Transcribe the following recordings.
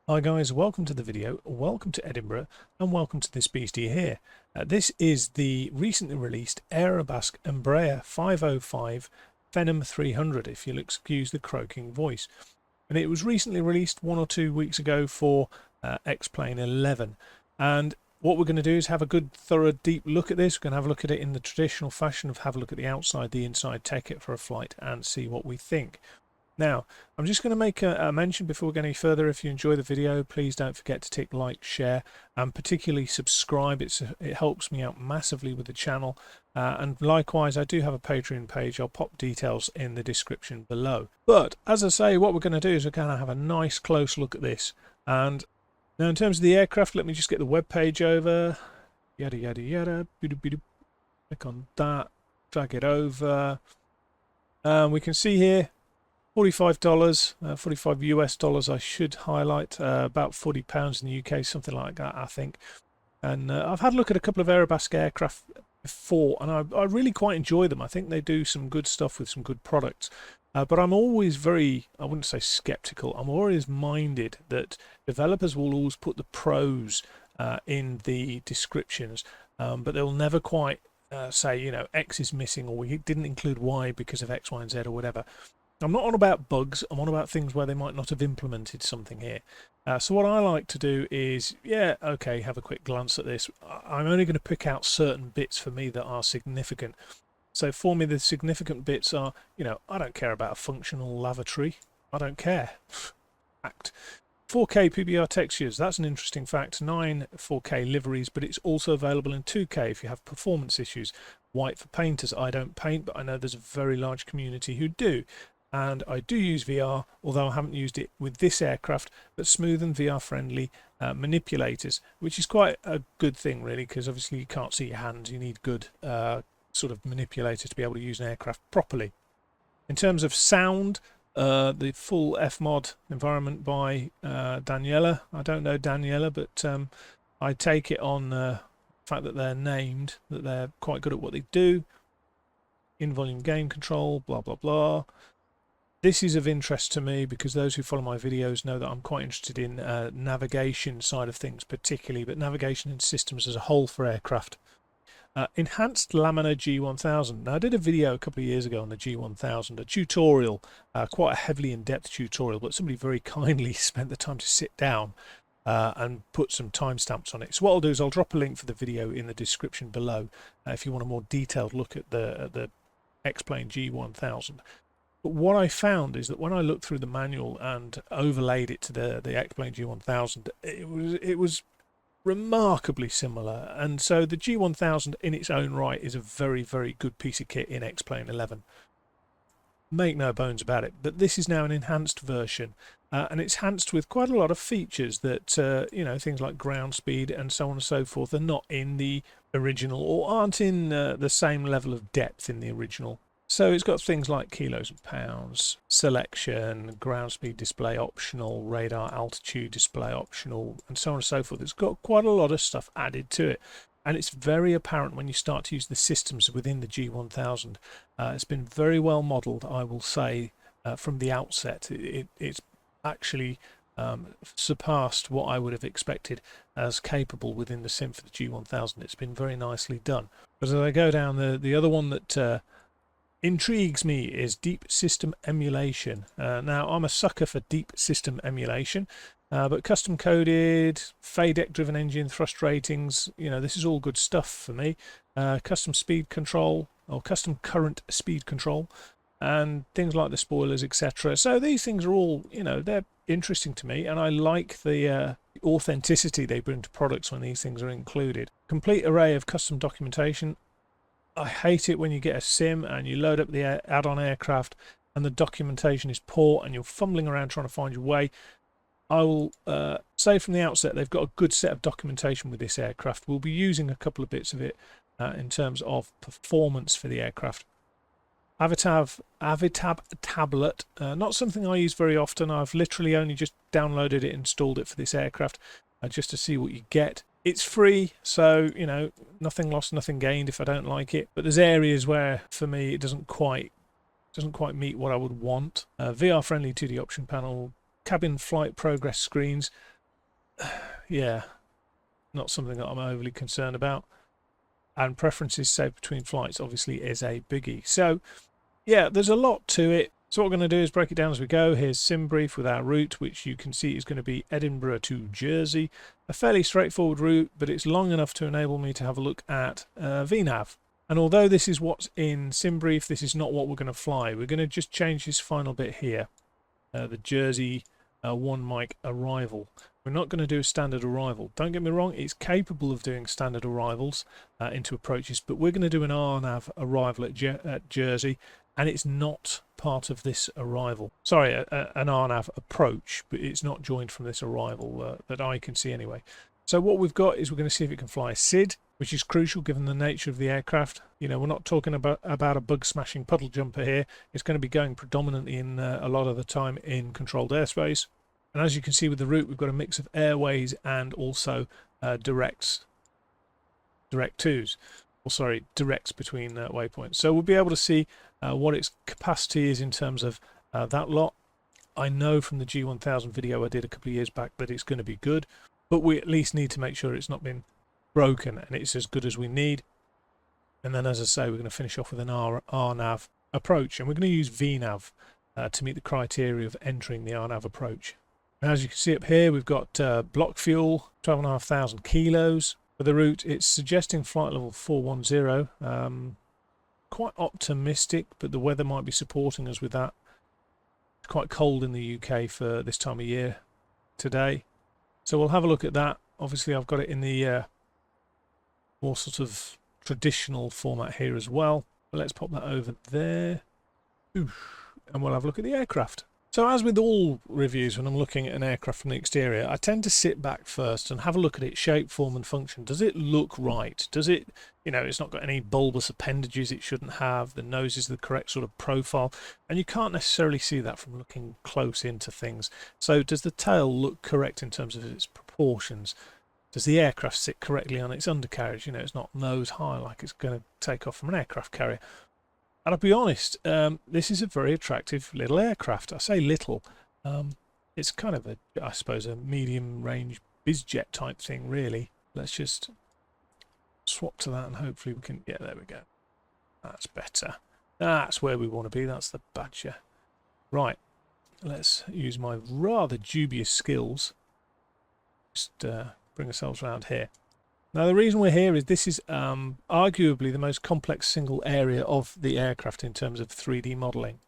Hi guys, welcome to the video, welcome to Edinburgh, and welcome to this beastie here. This is the recently released Aerobask Embraer 505 Phenom 300, if you'll excuse the croaking voice. And it was recently released 1 or 2 weeks ago for X-Plane 11. And what we're going to do is have a good, thorough, deep look at this. We're going to have a look at it in the traditional fashion of have a look at the outside, the inside, take it for a flight, and see what we think. Now, I'm just going to make a mention before we go any further. If you enjoy the video, please don't forget to tick like, share, and particularly subscribe. It helps me out massively with the channel. And likewise, I do have a Patreon page. I'll pop details in the description below. But as I say, what we're going to do is we're going to have a nice close look at this. And now in terms of the aircraft, let me just get the web page over. Yada, yada, yada. Click on that. Drag it over. We can see here, $45, 45 US dollars I should highlight, about £40 in the UK, something like that I think. And I've had a look at a couple of Aerobask aircraft before, and I really quite enjoy them. I think they do some good stuff with some good products. But I'm always very, I wouldn't say skeptical, I'm always minded that developers will always put the pros in the descriptions, but they'll never quite say, you know, X is missing, or we didn't include Y because of X, Y, and Z, or whatever. I'm not on about bugs, I'm on about things where they might not have implemented something here. So what I like to do is, yeah, okay, have a quick glance at this. I'm only going to pick out certain bits for me that are significant. So for me, the significant bits are, you know, I don't care about a functional lavatory. I don't care. Fact. 4K PBR textures, that's an interesting fact. 9 4K liveries, but it's also available in 2K if you have performance issues. White for painters. I don't paint, but I know there's a very large community who do. And I do use VR, although I haven't used it with this aircraft, but smooth and VR friendly manipulators, which is quite a good thing really, because obviously you can't see your hands. You need good sort of manipulator to be able to use an aircraft properly. In terms of sound, the full F-mod environment by Daniela. I don't know Daniela, but I take it on the fact that they're named, that they're quite good at what they do. In-volume game control, blah blah blah. This is of interest to me because those who follow my videos know that I'm quite interested in navigation side of things particularly, but navigation and systems as a whole for aircraft. Enhanced Laminar G1000. Now I did a video a couple of years ago on the G1000, a tutorial, quite a heavily in-depth tutorial, but somebody very kindly spent the time to sit down and put some timestamps on it. So what I'll do is I'll drop a link for the video in the description below if you want a more detailed look at the X-Plane G1000. But what I found is that when I looked through the manual and overlaid it to the X-Plane G1000, it was remarkably similar. And so the G1000 in its own right is a very, very good piece of kit in X-Plane 11. Make no bones about it. But this is now an enhanced version, and it's enhanced with quite a lot of features that, you know, things like ground speed and so on and so forth are not in the original, or aren't in the same level of depth in the original. So it's got things like kilos and pounds, selection, ground speed display optional, radar altitude display optional, and so on and so forth. It's got quite a lot of stuff added to it. And it's very apparent when you start to use the systems within the G1000. It's been very well modelled, I will say, from the outset. It's actually surpassed what I would have expected as capable within the sim for the G1000. It's been very nicely done. But as I go down, the other one that intrigues me is deep system emulation. Now I'm a sucker for deep system emulation, but custom coded, FADEC driven engine, thrust ratings, you know, this is all good stuff for me. Custom speed control, or custom current speed control, and things like the spoilers, etc. So these things are all, you know, they're interesting to me, and I like the authenticity they bring to products when these things are included. Complete array of custom documentation. I hate it when you get a sim and you load up the add-on aircraft and the documentation is poor and you're fumbling around trying to find your way. I will say from the outset they've got a good set of documentation with this aircraft. We'll be using a couple of bits of it in terms of performance for the aircraft. Avitab tablet, not something I use very often. I've literally only just downloaded it, installed it for this aircraft just to see what you get. It's free, so, you know, nothing lost, nothing gained if I don't like it. But there's areas where, for me, it doesn't quite meet what I would want. VR friendly 2D option panel, cabin flight progress screens. Yeah, not something that I'm overly concerned about. And preferences saved between flights obviously is a biggie. So yeah, there's a lot to it. So what we're going to do is break it down as we go. Here's SimBrief with our route, which you can see is going to be Edinburgh to Jersey. A fairly straightforward route, but it's long enough to enable me to have a look at VNAV. And although this is what's in SimBrief, this is not what we're going to fly. We're going to just change this final bit here, the Jersey 1 mic arrival. We're not going to do a standard arrival. Don't get me wrong, it's capable of doing standard arrivals into approaches, but we're going to do an RNAV arrival at Jersey, and it's not part of this arrival. Sorry, an RNAV approach, but it's not joined from this arrival that I can see anyway. So what we've got is we're going to see if it can fly a SID, which is crucial given the nature of the aircraft. You know, we're not talking about a bug-smashing puddle jumper here. It's going to be going predominantly in a lot of the time in controlled airspace. And as you can see with the route, we've got a mix of airways and also directs between waypoints. So we'll be able to see what its capacity is in terms of that lot. I know from the G1000 video I did a couple of years back that it's going to be good, but we at least need to make sure it's not been broken and it's as good as we need. And then, as I say, we're going to finish off with an RNAV approach, and we're going to use VNAV to meet the criteria of entering the RNAV approach. And as you can see up here, we've got block fuel, 12,500 kilos. For the route, it's suggesting flight level 410. Quite optimistic, but the weather might be supporting us with that. It's quite cold in the UK for this time of year today. So we'll have a look at that. Obviously, I've got it in the more sort of traditional format here as well. But let's pop that over there. Oof. And we'll have a look at the aircraft. So as with all reviews, when I'm looking at an aircraft from the exterior, I tend to sit back first and have a look at its shape, form and function. Does it look right? Does it, you know, it's not got any bulbous appendages it shouldn't have. The nose is the correct sort of profile. And you can't necessarily see that from looking close into things. So does the tail look correct in terms of its proportions? Does the aircraft sit correctly on its undercarriage? You know, it's not nose high like it's going to take off from an aircraft carrier. And I'll be honest, this is a very attractive little aircraft. I say little. It's kind of I suppose, a medium-range bizjet type thing, really. Let's just swap to that and hopefully we can... Yeah, there we go. That's better. That's where we want to be. That's the Badger. Right. Let's use my rather dubious skills. Just bring ourselves around here. Now the reason we're here is this is arguably the most complex single area of the aircraft in terms of 3D modelling.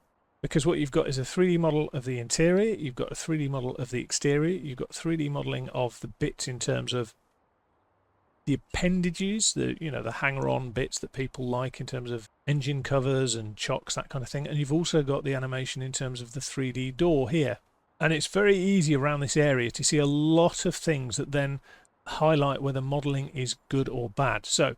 Because what you've got is a 3D model of the interior, you've got a 3D model of the exterior, you've got 3D modelling of the bits in terms of the appendages, the hanger-on bits that people like in terms of engine covers and chocks, that kind of thing. And you've also got the animation in terms of the 3D door here. And it's very easy around this area to see a lot of things that then highlight whether modelling is good or bad. So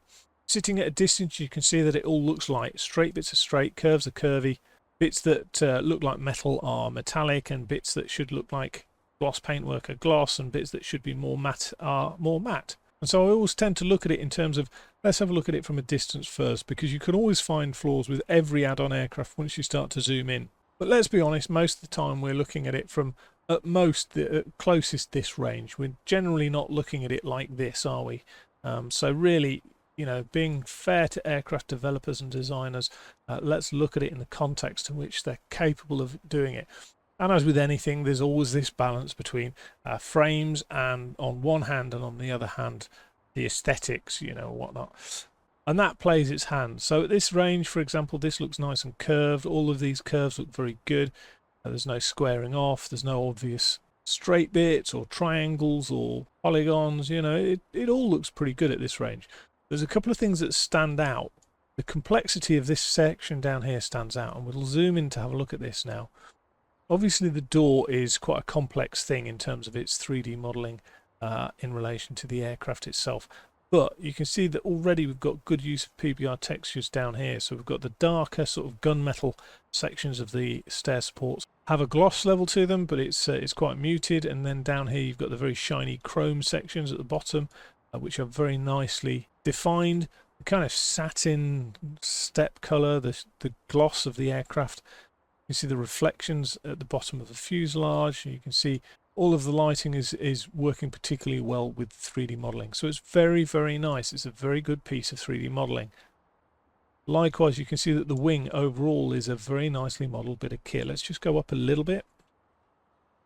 sitting at a distance, you can see that it all looks like straight bits are straight, curves are curvy, bits that look like metal are metallic, and bits that should look like gloss paintwork are gloss, and bits that should be more matte are more matte. And so I always tend to look at it in terms of, let's have a look at it from a distance first, because you can always find flaws with every add-on aircraft once you start to zoom in. But let's be honest, most of the time we're looking at it from at most the closest this range. We're generally not looking at it like this, are we? So really, you know, being fair to aircraft developers and designers, let's look at it in the context in which they're capable of doing it. And as with anything, there's always this balance between frames and on one hand, and on the other hand, the aesthetics, you know, whatnot. And that plays its hand. So at this range, for example, this looks nice and curved. All of these curves look very good. There's no squaring off, there's no obvious straight bits or triangles or polygons, you know, it all looks pretty good at this range. There's a couple of things that stand out. The complexity of this section down here stands out, and we'll zoom in to have a look at this now. Obviously the door is quite a complex thing in terms of its 3D modelling in relation to the aircraft itself. But you can see that already we've got good use of PBR textures down here. So we've got the darker sort of gunmetal sections of the stair supports have a gloss level to them, but it's quite muted. And then down here you've got the very shiny chrome sections at the bottom. which are very nicely defined. The kind of satin step colour, the gloss of the aircraft. You can see the reflections at the bottom of the fuselage. You can see all of the lighting is working particularly well with 3D modelling. So it's very, very nice. It's a very good piece of 3D modelling. Likewise, you can see that the wing overall is a very nicely modelled bit of kit. Let's just go up a little bit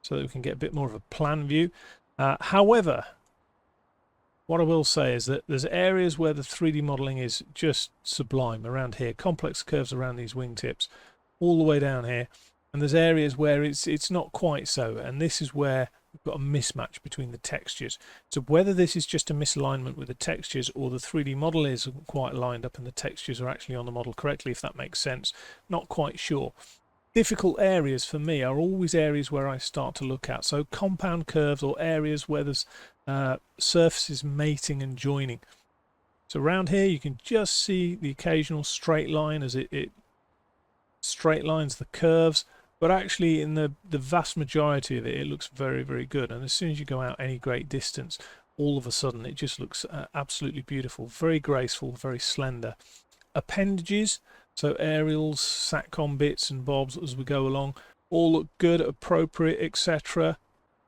so that we can get a bit more of a plan view. However, what I will say is that there's areas where the 3D modelling is just sublime around here. Complex curves around these wingtips, all the way down here. And there's areas where it's not quite so. And this is where we've got a mismatch between the textures. So whether this is just a misalignment with the textures or the 3D model isn't quite lined up and the textures are actually on the model correctly, if that makes sense, not quite sure. Difficult areas for me are always areas where I start to look at. So compound curves or areas where there's surfaces mating and joining. So around here you can just see the occasional straight line as it straight lines the curves, but actually in the vast majority of it, it looks very, very good. And as soon as you go out any great distance, all of a sudden it just looks absolutely beautiful, very graceful, very slender. Appendages, so aerials, SATCOM bits and bobs as we go along, all look good, appropriate, etc.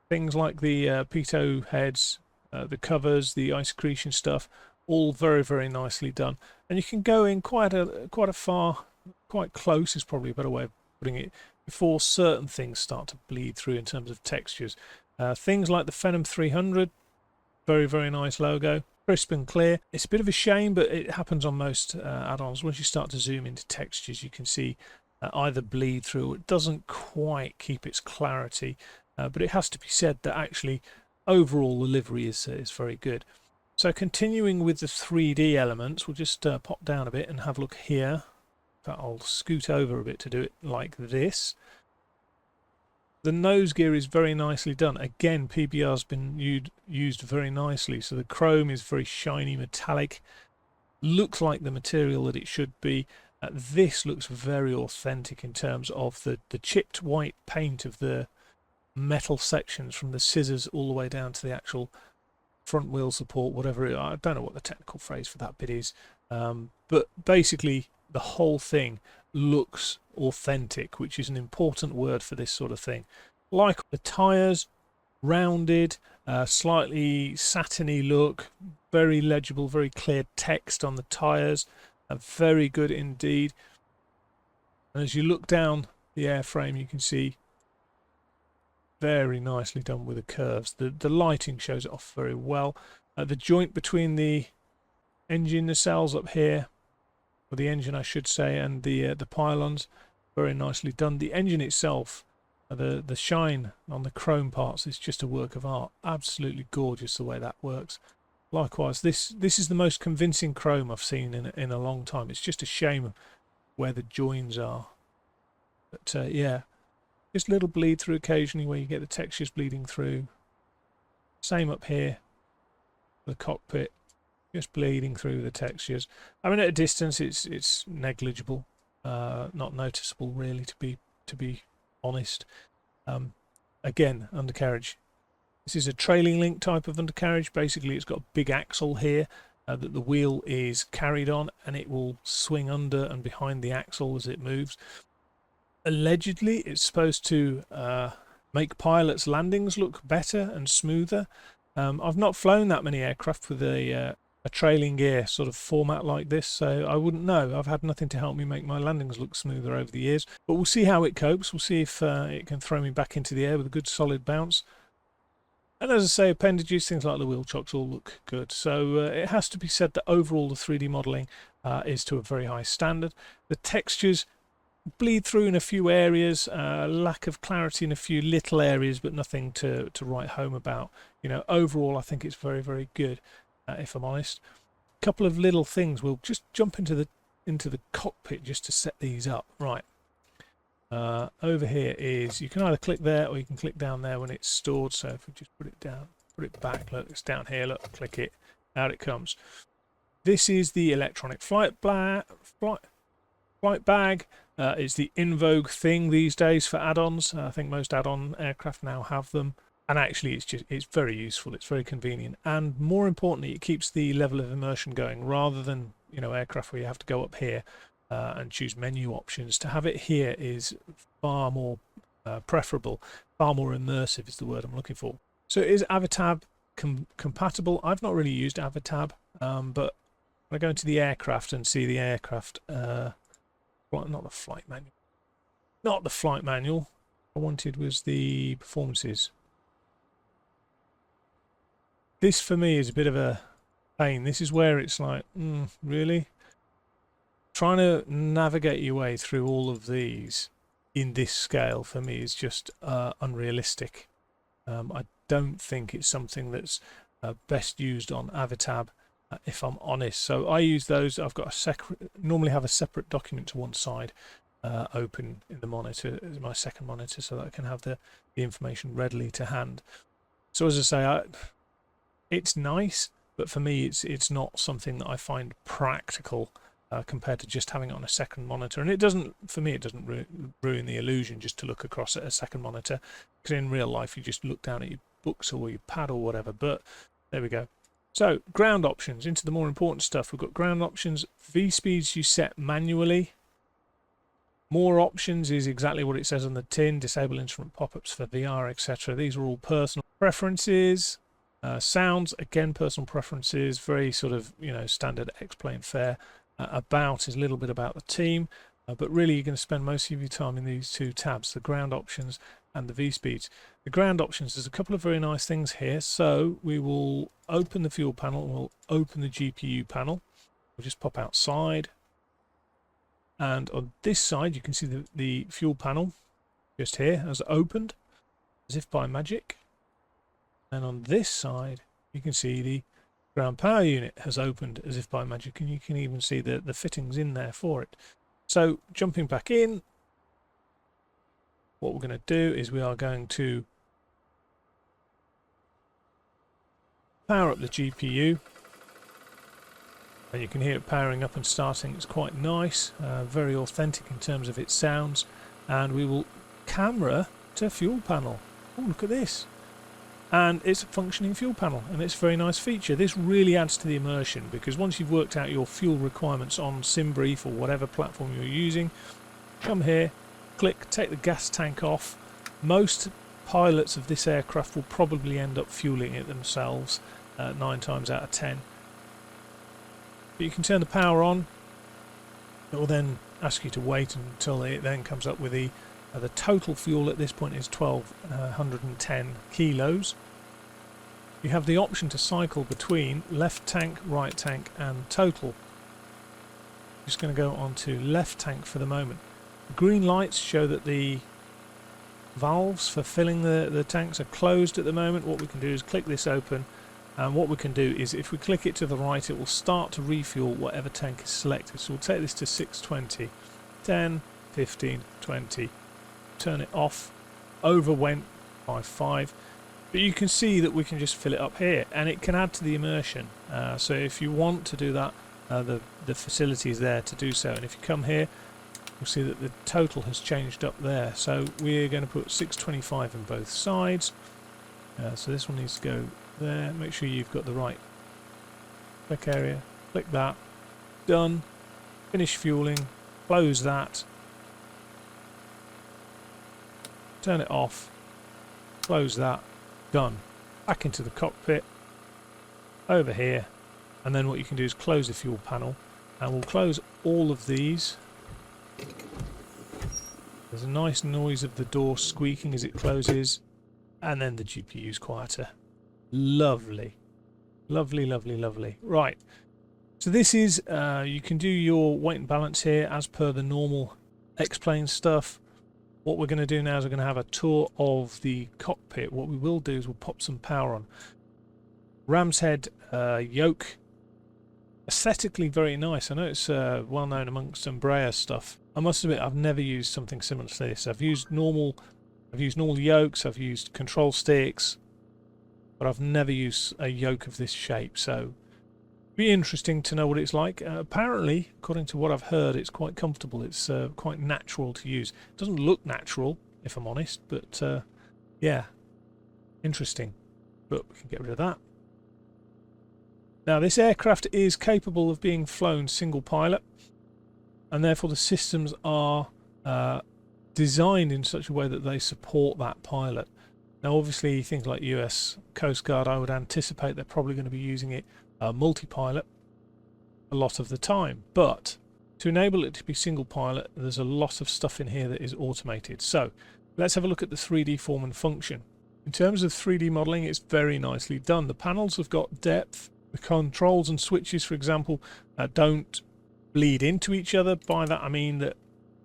Things like the pitot heads, the covers, the ice accretion stuff, all very, very nicely done. And you can go in quite a far, quite close is probably a better way of putting it, before certain things start to bleed through in terms of textures. Things like the Phenom 300, very, very nice logo. Crisp and clear. It's a bit of a shame, but it happens on most add-ons. Once you start to zoom into textures, you can see either bleed through, or it doesn't quite keep its clarity. But it has to be said that actually, overall, the livery is very good. So continuing with the 3D elements, we'll just pop down a bit and have a look here. I'll scoot over a bit to do it like this. The nose gear is very nicely done. Again, PBR has been used very nicely. So the chrome is very shiny, metallic. Looks like the material that it should be. This looks very authentic in terms of the chipped white paint of the metal sections from the scissors all the way down to the actual front wheel support, whatever it is. I don't know what the technical phrase for that bit is. But basically, the whole thing looks authentic, which is an important word for this sort of thing. Like the tyres, rounded, slightly satiny look, very legible, very clear text on the tyres, very good indeed. And as you look down the airframe, you can see very nicely done with the curves. The lighting shows it off very well. The joint between the engine nacelles up here, or the engine I should say, and the pylons, very nicely done. The engine itself, the shine on the chrome parts is just a work of art. Absolutely gorgeous the way that works. Likewise, this is the most convincing chrome I've seen in a long time. It's just a shame where the joins are. But yeah, just a little bleed through occasionally where you get the textures bleeding through. Same up here, the cockpit. Just bleeding through the textures. I mean, at a distance, it's negligible, not noticeable really, to be honest. Again, undercarriage. This is a trailing link type of undercarriage. Basically, it's got a big axle here that the wheel is carried on, and it will swing under and behind the axle as it moves. Allegedly, it's supposed to make pilots' landings look better and smoother. I've not flown that many aircraft with a trailing gear sort of format like this, so I wouldn't know. I've had nothing to help me make my landings look smoother over the years, but we'll see how it copes. We'll see if it can throw me back into the air with a good solid bounce. And as I say, appendages, things like the wheel chocks all look good. So it has to be said that overall the 3D modelling is to a very high standard. The textures bleed through in a few areas, lack of clarity in a few little areas, but nothing to write home about. You know, overall I think it's very, very good. If I'm honest. A couple of little things. We'll just jump into the cockpit just to set these up. Right. Over here is, you can either click there or you can click down there when it's stored. So if we just put it down, put it back, look, it's down here, look, click it, out it comes. This is the electronic flight bag. It's the in vogue thing these days for add-ons. I think most add-on aircraft now have them. And actually it's very useful, it's very convenient, and more importantly it keeps the level of immersion going, rather than, you know, aircraft where you have to go up here and choose menu options. To have it here is far more preferable, far more immersive is the word I'm looking for. So is Avatab compatible? I've not really used Avatab, but when I go into the aircraft and see the aircraft, not the flight manual, not the flight manual, I wanted was the performances. This for me is a bit of a pain. This is where it's like, really? Trying to navigate your way through all of these in this scale for me is just unrealistic. I don't think it's something that's best used on Avatab, if I'm honest. So I use those. I've got normally have a separate document to one side open in the monitor, as my second monitor, so that I can have the information readily to hand. So as I say, it's nice, but for me it's not something that I find practical compared to just having it on a second monitor. And it doesn't, for me, it doesn't ruin the illusion just to look across at a second monitor, because in real life you just look down at your books or your pad or whatever. But there we go. So ground options, into the more important stuff. We've got ground options. V-speeds you set manually. More options is exactly what it says on the tin. Disable instrument pop-ups for VR, etc. These are all personal preferences. Sounds, again, personal preferences, very sort of, you know, standard X-plane fare. About is a little bit about the team, but really you're going to spend most of your time in these two tabs, the ground options and the V-speeds. The ground options, there's a couple of very nice things here. So we will open the fuel panel and we'll open the GPU panel. We'll just pop outside. And on this side you can see the fuel panel just here has opened as if by magic. And on this side, you can see the ground power unit has opened as if by magic, and you can even see the fittings in there for it. So jumping back in, what we're going to do is we are going to power up the GPU, and you can hear it powering up and starting. It's quite nice, very authentic in terms of its sounds. And we will camera to fuel panel. Oh, look at this. And it's a functioning fuel panel, and it's a very nice feature. This really adds to the immersion, because once you've worked out your fuel requirements on SimBrief or whatever platform you're using, come here, click, take the gas tank off. Most pilots of this aircraft will probably end up fueling it themselves 9 times out of 10. But you can turn the power on. It will then ask you to wait until it then comes up with the total fuel at this point is 1210 kilos. You have the option to cycle between left tank, right tank and total. Just going to go on to left tank for the moment. The green lights show that the valves for filling the tanks are closed at the moment. What we can do is click this open, and what we can do is if we click it to the right, it will start to refuel whatever tank is selected. So we'll take this to 620, 10, 15, 20. Turn it off, overwent by 5, but you can see that we can just fill it up here, and it can add to the immersion. So if you want to do that, the facility is there to do so. And if you come here, you'll see that the total has changed up there. So we're going to put 625 on both sides. So this one needs to go there. Make sure you've got the right click area. Click that. Done. Finish fueling. Close that. Turn it off, close that, done. Back into the cockpit, over here, and then what you can do is close the fuel panel, and we'll close all of these. There's a nice noise of the door squeaking as it closes, and then the GPU's quieter. Lovely. Lovely, lovely, lovely. Right, so this is, you can do your weight and balance here as per the normal X-plane stuff. What we're going to do now is we're going to have a tour of the cockpit. What we will do is we'll pop some power on. Ram's head yoke, aesthetically very nice. I know it's well known amongst Embraer stuff. I must admit I've never used something similar to this. I've used normal yokes, I've used control sticks, but I've never used a yoke of this shape. So be interesting to know what it's like. Apparently, according to what I've heard, it's quite comfortable. It's quite natural to use. It doesn't look natural, if I'm honest, but yeah, Interesting, but we can get rid of that. Now this aircraft is capable of being flown single pilot, and therefore the systems are designed in such a way that they support that pilot. Now obviously things like US Coast Guard, I would anticipate they're probably going to be using it multi-pilot a lot of the time, but to enable it to be single pilot there's a lot of stuff in here that is automated. So let's have a look at the 3D form and function. In terms of 3D modelling, it's very nicely done. The panels have got depth. The controls and switches, for example, don't bleed into each other. By that I mean that,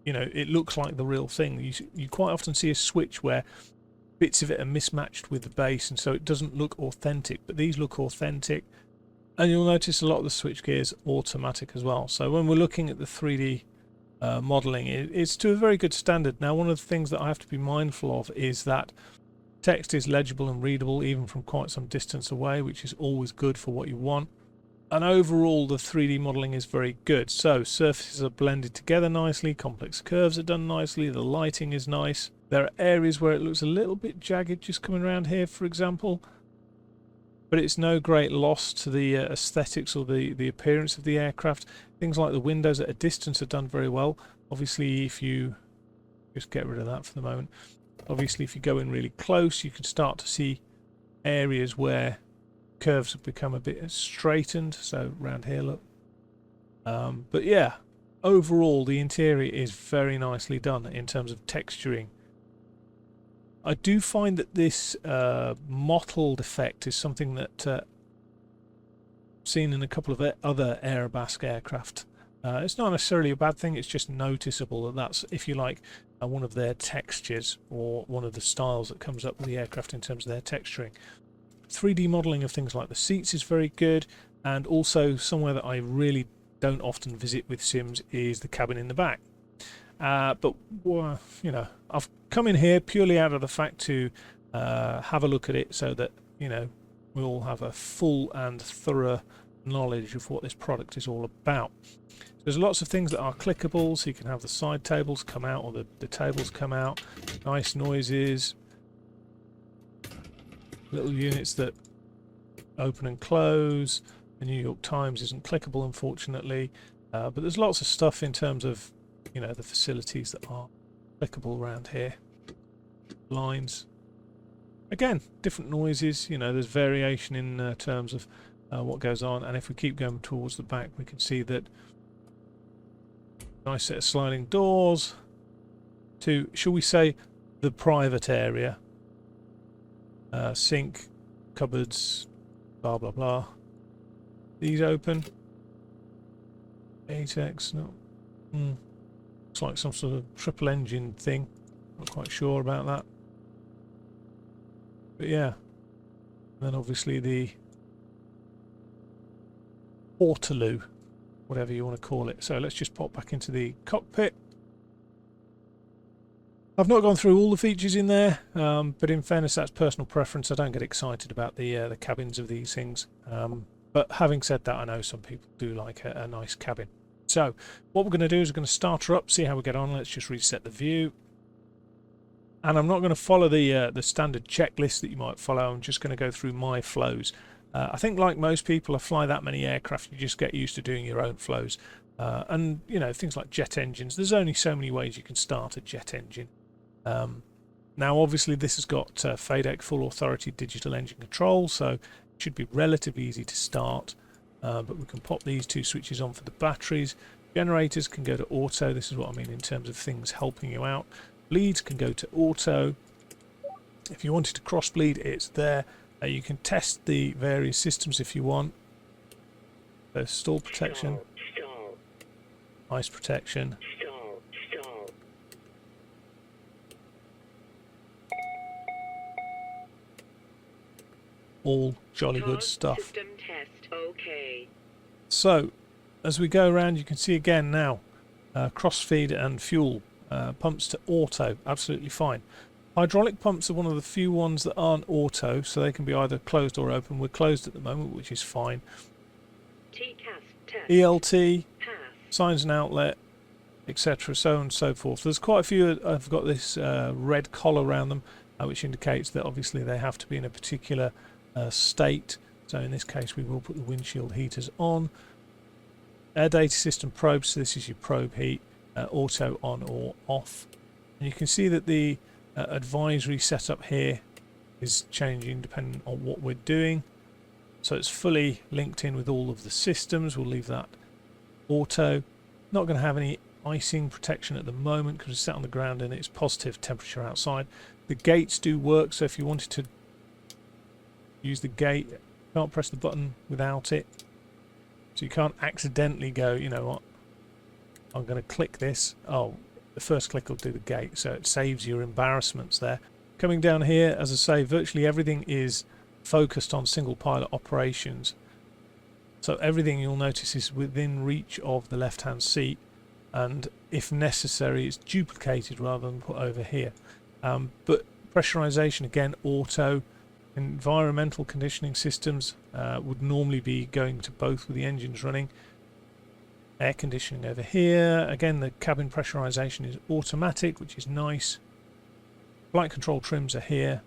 you know, it looks like the real thing. You quite often see a switch where bits of it are mismatched with the base, and so it doesn't look authentic, but these look authentic. And you'll notice a lot of the switch gear is automatic as well. So when we're looking at the 3D modelling, it's to a very good standard. Now one of the things that I have to be mindful of is that text is legible and readable even from quite some distance away, which is always good for what you want. And overall the 3D modelling is very good. So surfaces are blended together nicely, complex curves are done nicely, the lighting is nice. There are areas where it looks a little bit jagged just coming around here, for example, but it's no great loss to the aesthetics or the appearance of the aircraft. Things like the windows at a distance are done very well. Obviously if you just get rid of that for the moment, obviously if you go in really close you can start to see areas where curves have become a bit straightened. So around here, look. But yeah, overall the interior is very nicely done in terms of texturing. I do find that this mottled effect is something that I've seen in a couple of other Aerobask aircraft. It's not necessarily a bad thing, it's just noticeable that that's, if you like, one of their textures or one of the styles that comes up with the aircraft in terms of their texturing. 3D modelling of things like the seats is very good, and also somewhere that I really don't often visit with sims is the cabin in the back. But you know, I've come in here purely out of the fact to have a look at it so that, you know, we all have a full and thorough knowledge of what this product is all about. There's lots of things that are clickable, so you can have the side tables come out or the tables come out. Nice noises. Little units that open and close. The New York Times isn't clickable, unfortunately, but there's lots of stuff in terms of, you know, the facilities that are clickable around here. Lines. Again, different noises. You know, there's variation in terms of what goes on, and if we keep going towards the back, we can see that nice set of sliding doors to, shall we say, the private area. Sink, cupboards, blah blah blah. These open. 8x, no. Looks like some sort of triple engine thing. Not quite sure about that. But yeah. And then obviously the Portaloo, whatever you want to call it. So let's just pop back into the cockpit. I've not gone through all the features in there, but in fairness, that's personal preference. I don't get excited about the cabins of these things. But having said that, I know some people do like a nice cabin. So what we're going to do is we're going to start her up, see how we get on. Let's just reset the view. And I'm not going to follow the standard checklist that you might follow. I'm just going to go through my flows. I think like most people, I fly that many aircraft, you just get used to doing your own flows. And, you know, things like jet engines, there's only so many ways you can start a jet engine. Now obviously this has got FADEC full authority digital engine control, so it should be relatively easy to start, but we can pop these two switches on for the batteries. Generators can go to auto. This is what I mean in terms of things helping you out. Bleeds can go to auto. If you wanted to cross bleed, it's there. You can test the various systems if you want. So stall protection, ice protection, all jolly good stuff. System test. Okay. So as we go around, you can see again now crossfeed and fuel pumps to auto, absolutely fine. Hydraulic pumps are one of the few ones that aren't auto, so they can be either closed or open. We're closed at the moment, which is fine. ELT, signs and outlet, etc., so on and so forth. There's quite a few that have got this red collar around them. which indicates that obviously they have to be in a particular state. So in this case we will put the windshield heaters on. Air data system probes, so this is your probe heat, auto on or off. And you can see that the advisory setup here is changing depending on what we're doing. So it's fully linked in with all of the systems. We'll leave that auto. Not going to have any icing protection at the moment because it's sat on the ground and it's positive temperature outside. The gates do work, so if you wanted to use the gate, you can't press the button without it. So you can't accidentally go, you know what, I'm going to click this. Oh, the first click will do the gate, so it saves your embarrassments there. Coming down here, as I say, virtually everything is focused on single pilot operations. So everything you'll notice is within reach of the left hand seat, and if necessary it's duplicated rather than put over here. But pressurization, again, auto. Environmental conditioning systems would normally be going to both with the engines running. Air conditioning over here. Again, the cabin pressurization is automatic, which is nice. Flight control trims are here.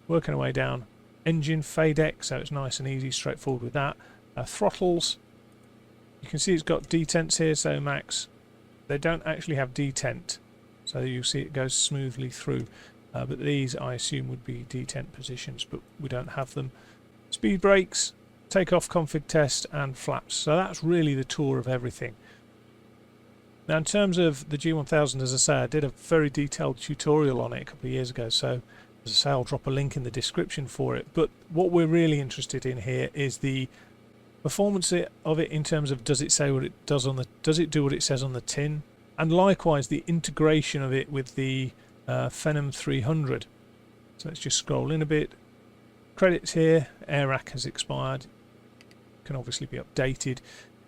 Working our way down. Engine FADEC, so it's nice and easy, straightforward with that. Throttles. You can see it's got detents here, so max. They don't actually have detent, so you see it goes smoothly through. But these I assume would be detent positions, but we don't have them. Speed brakes, takeoff config test, and flaps. So that's really the tour of everything. Now in terms of the G1000, as I say, I did a very detailed tutorial on it a couple of years ago, so as I say, I'll drop a link in the description for it. But what we're really interested in here is the performance of it in terms of does it say what it does on the, does it do what it says on the tin, and likewise the integration of it with the Phenom 300. So let's just scroll in a bit. Credits here. AirRack has expired. Can obviously be updated.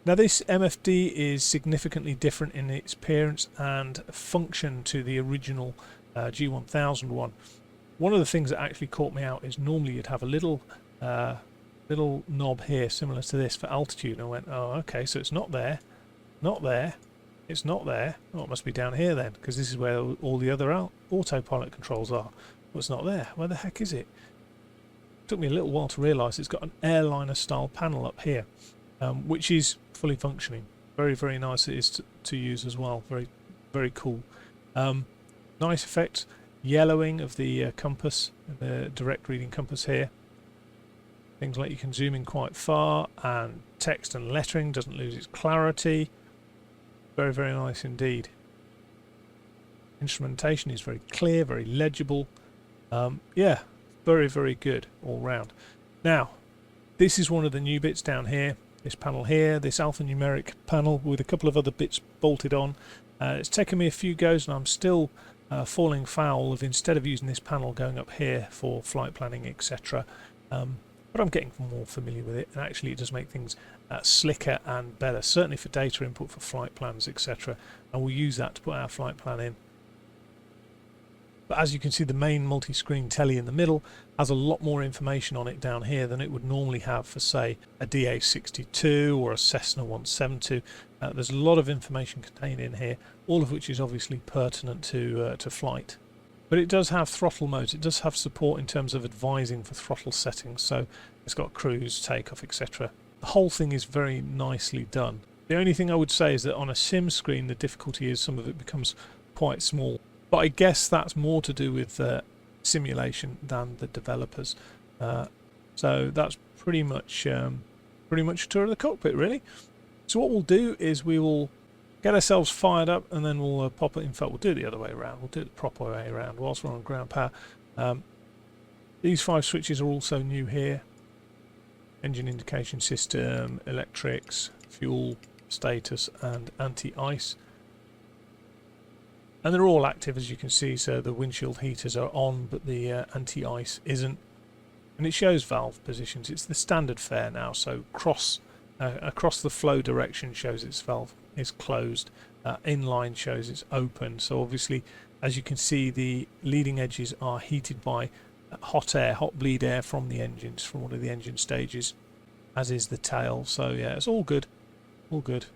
Now this MFD is significantly different in its appearance and function to the original G1000 one. One of the things that actually caught me out is normally you'd have a little knob here similar to this for altitude, and I went, oh okay, so it's not there, not there, it's not there. Oh, it must be down here then, because this is where all the other autopilot controls are. Well, it's not there. Where the heck is it? Took me a little while to realise it's got an airliner style panel up here, which is fully functioning. Very, very nice it is to use as well. Very, very cool. Nice effect. Yellowing of the compass, the direct reading compass here. Things like you can zoom in quite far, and text and lettering doesn't lose its clarity. Very, very nice indeed. Instrumentation is very clear, very legible. Yeah, very, very good all round. Now, this is one of the new bits down here. This panel here, this alphanumeric panel with a couple of other bits bolted on. It's taken me a few goes, and I'm still falling foul of, instead of using this panel, going up here for flight planning, etc. But I'm getting more familiar with it, and actually it does make things slicker and better, certainly for data input for flight plans, etc. And we'll use that to put our flight plan in. But as you can see, the main multi-screen telly in the middle has a lot more information on it down here than it would normally have for, say, a DA62 or a Cessna 172. There's a lot of information contained in here, all of which is obviously pertinent to flight. But it does have throttle modes. It does have support in terms of advising for throttle settings. So it's got cruise, takeoff, etc. The whole thing is very nicely done. The only thing I would say is that on a sim screen, the difficulty is some of it becomes quite small. But I guess that's more to do with simulation than the developers. So that's pretty much a tour of the cockpit, really. So what we'll do is we will get ourselves fired up, and then we'll pop it. In fact, we'll do it the other way around. We'll do it the proper way around whilst we're on ground power. These 5 switches are also new here. Engine indication system, electrics, fuel, status, and anti-ice. And they're all active, as you can see, so the windshield heaters are on, but the anti-ice isn't. And it shows valve positions. It's the standard fare now, so across the flow direction shows its valve is closed, inline shows it's open. So obviously, as you can see, the leading edges are heated by hot air, hot bleed air from the engines, from one of the engine stages, as is the tail. So yeah, it's all good, all good.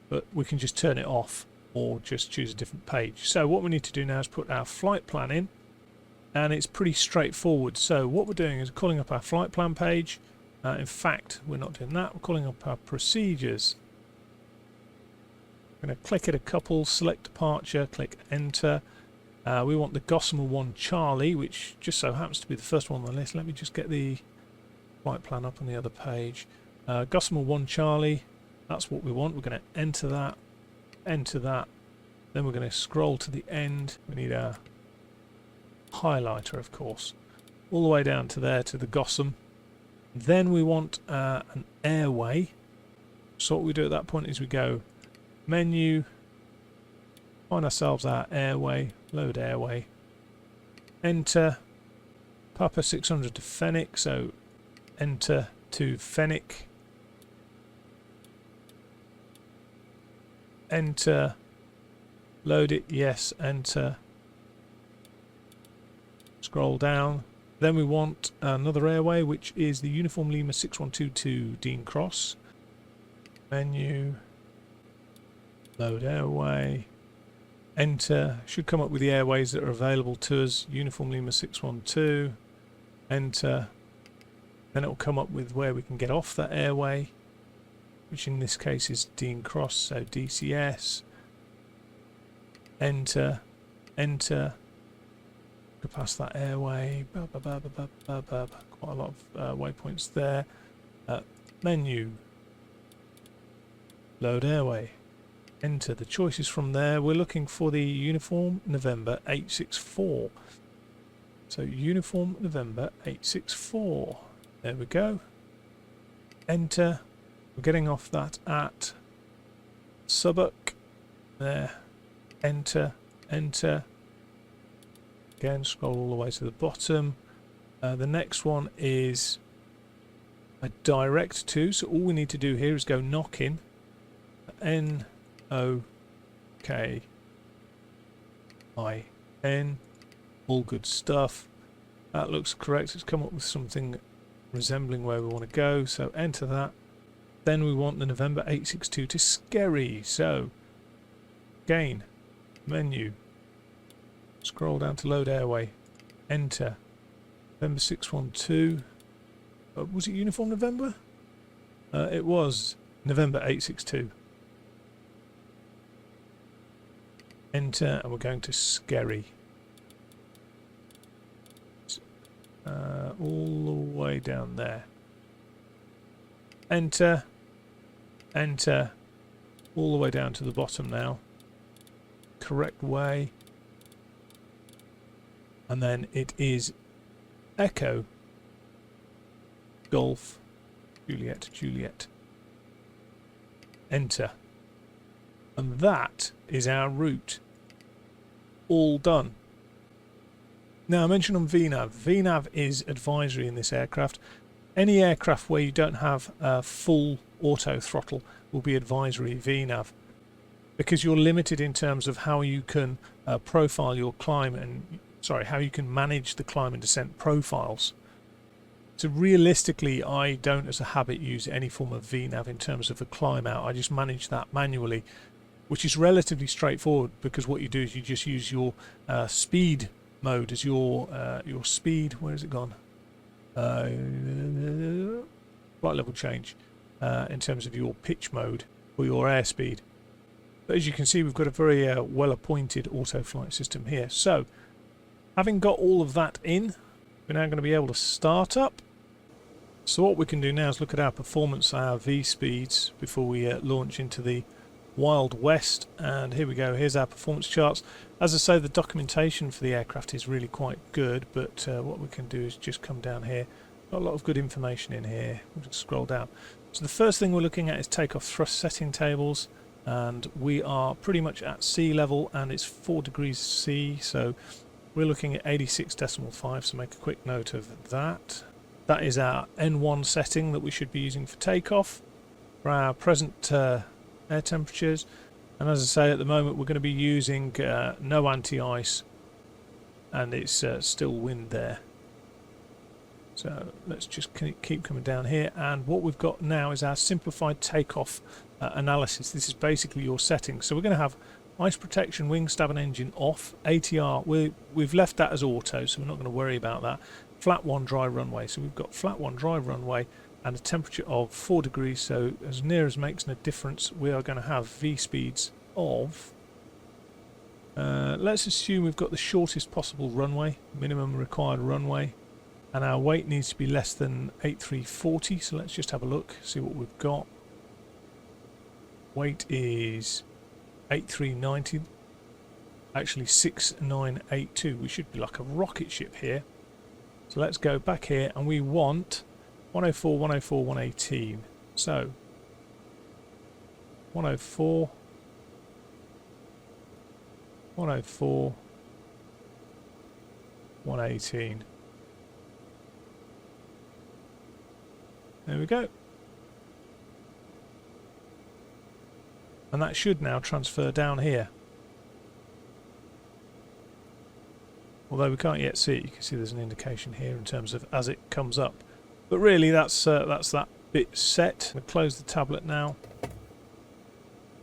But we can just turn it off or just choose a different page. So what we need to do now is put our flight plan in. and it's pretty straightforward. So what we're doing is calling up our flight plan page. In fact, we're not doing that. We're calling up our procedures. I'm going to click it a couple, select departure, click enter. We want the Gossamer 1 Charlie, which just so happens to be the first one on the list. Let me just get the flight plan up on the other page. Gossamer 1 Charlie, that's what we want. We're going to enter that, then we're going to scroll to the end. We need our highlighter, of course, all the way down to there to the Gossamer. Then we want an airway. So what we do at that point is we go menu, find ourselves our airway, load airway, enter Papa 600 to Fennec, so enter to Fennec, enter, load it, yes, enter, scroll down. Then we want another airway, which is the Uniform Lima 6122 Dean Cross. Menu, load airway, enter. Should come up with the airways that are available to us. Uniform Lima 612, enter. Then it will come up with where we can get off that airway, which in this case is Dean Cross, so DCS. Enter, enter. Go past that airway. Quite a lot of waypoints there. Menu, load airway, enter. The choices from there. We're looking for the Uniform November 864. So Uniform November 864. There we go. Enter. We're getting off that at Subbuck. There. Enter. Enter. Again, scroll all the way to the bottom. The next one is a direct to. So all we need to do here is go knock in. N-O-K-I-N. All good stuff. That looks correct. It's come up with something resembling where we want to go. So enter that. Then we want the November 862 to Skerry. So again, menu. Scroll down to load airway. Enter. November 612. Was it Uniform November? It was November 862. Enter, and we're going to Skerry. All the way down there. Enter. Enter. All the way down to the bottom now. Correct way. And then it is Echo, Golf, Juliet, Juliet. Enter. And that is our route. All done. Now I mentioned on VNAV. VNAV is advisory in this aircraft. Any aircraft where you don't have full auto throttle will be advisory VNAV, because you're limited in terms of how you can profile your climb and how you can manage the climb and descent profiles. So realistically, I don't as a habit use any form of VNAV in terms of a climb out. I just manage that manually, which is relatively straightforward, because what you do is you just use your speed mode as your speed. Where has it gone? Flight level change in terms of your pitch mode or your airspeed. But as you can see, we've got a very well appointed auto flight system here. So having got all of that in, we're now going to be able to start up. So what we can do now is look at our performance, our V speeds, before we launch into the Wild West. And here we go, here's our performance charts. As I say, the documentation for the aircraft is really quite good, but what we can do is just come down here. Got a lot of good information in here. We'll just scroll down. So the first thing we're looking at is takeoff thrust setting tables, and we are pretty much at sea level, and it's 4 degrees C, so we're looking at 86.5, so make a quick note of that. That is our N1 setting that we should be using for takeoff for our present air temperatures. And as I say, at the moment we're going to be using no anti-ice, and it's still wind there. So let's just keep coming down here, and what we've got now is our simplified takeoff analysis. This is basically your settings. So we're going to have Ice protection, wing, stab and engine off. ATR, we've left that as auto, so we're not going to worry about that. Flat 1 dry runway, so we've got flat 1 dry runway and a temperature of 4 degrees, so as near as makes no difference. We are going to have V speeds of, let's assume we've got the shortest possible runway, minimum required runway, and our weight needs to be less than 8340, so let's just have a look, see what we've got. Weight is 8390, actually 6982. We should be like a rocket ship here. So let's go back here, and we want 104, 104, 118. So 104, 104, 118. There we go. And that should now transfer down here. Although we can't yet see it, you can see there's an indication here in terms of as it comes up. But really that's that bit set. We'll close the tablet now.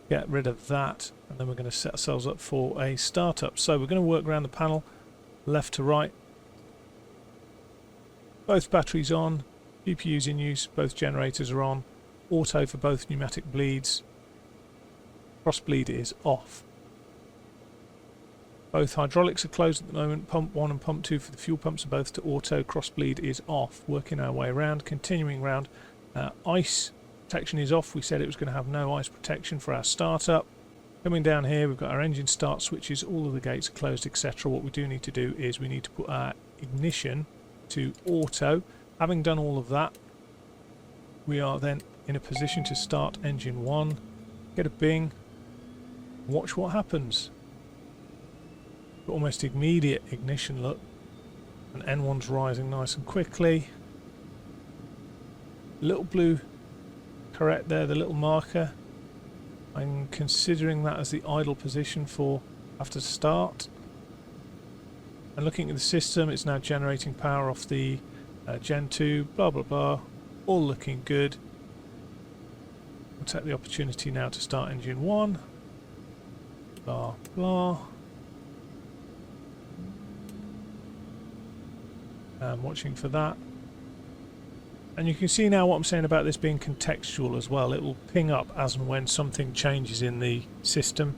Get rid of that, and then we're going to set ourselves up for a startup. So we're going to work around the panel, left to right. Both batteries on, GPU's in use, both generators are on. Auto for both pneumatic bleeds. Cross bleed is off. Both hydraulics are closed at the moment. Pump 1 and pump 2 for the fuel pumps are both to auto. Cross bleed is off. Working our way around, continuing round. Ice protection is off. We said it was going to have no ice protection for our startup. Coming down here, we've got our engine start switches. All of the gates are closed, etc. What we do need to do is we need to put our ignition to auto. Having done all of that, we are then in a position to start engine 1. Get a bing. Watch what happens. Almost immediate ignition, look, and N1's rising nice and quickly. Little blue correct there, the little marker. I'm considering that as the idle position for after start. And looking at the system, it's now generating power off the Gen 2, blah blah blah, all looking good. We'll take the opportunity now to start engine 1. Blah blah. I'm watching for that. And you can see now what I'm saying about this being contextual as well. It will ping up as and when something changes in the system.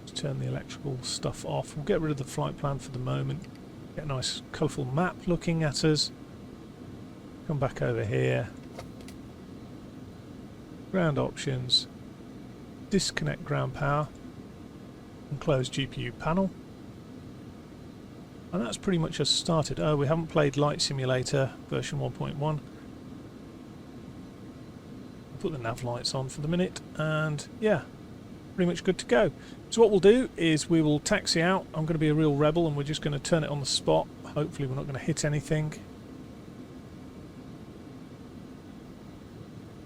Let's turn the electrical stuff off. We'll get rid of the flight plan for the moment. Get a nice colourful map looking at us. Come back over here. Ground options. Disconnect ground power. And close GPU panel. And that's pretty much us started. Oh, we haven't played Light Simulator version 1.1. Put the nav lights on for the minute, and yeah, pretty much good to go. So what we'll do is we will taxi out. I'm going to be a real rebel, and we're just going to turn it on the spot. Hopefully we're not going to hit anything.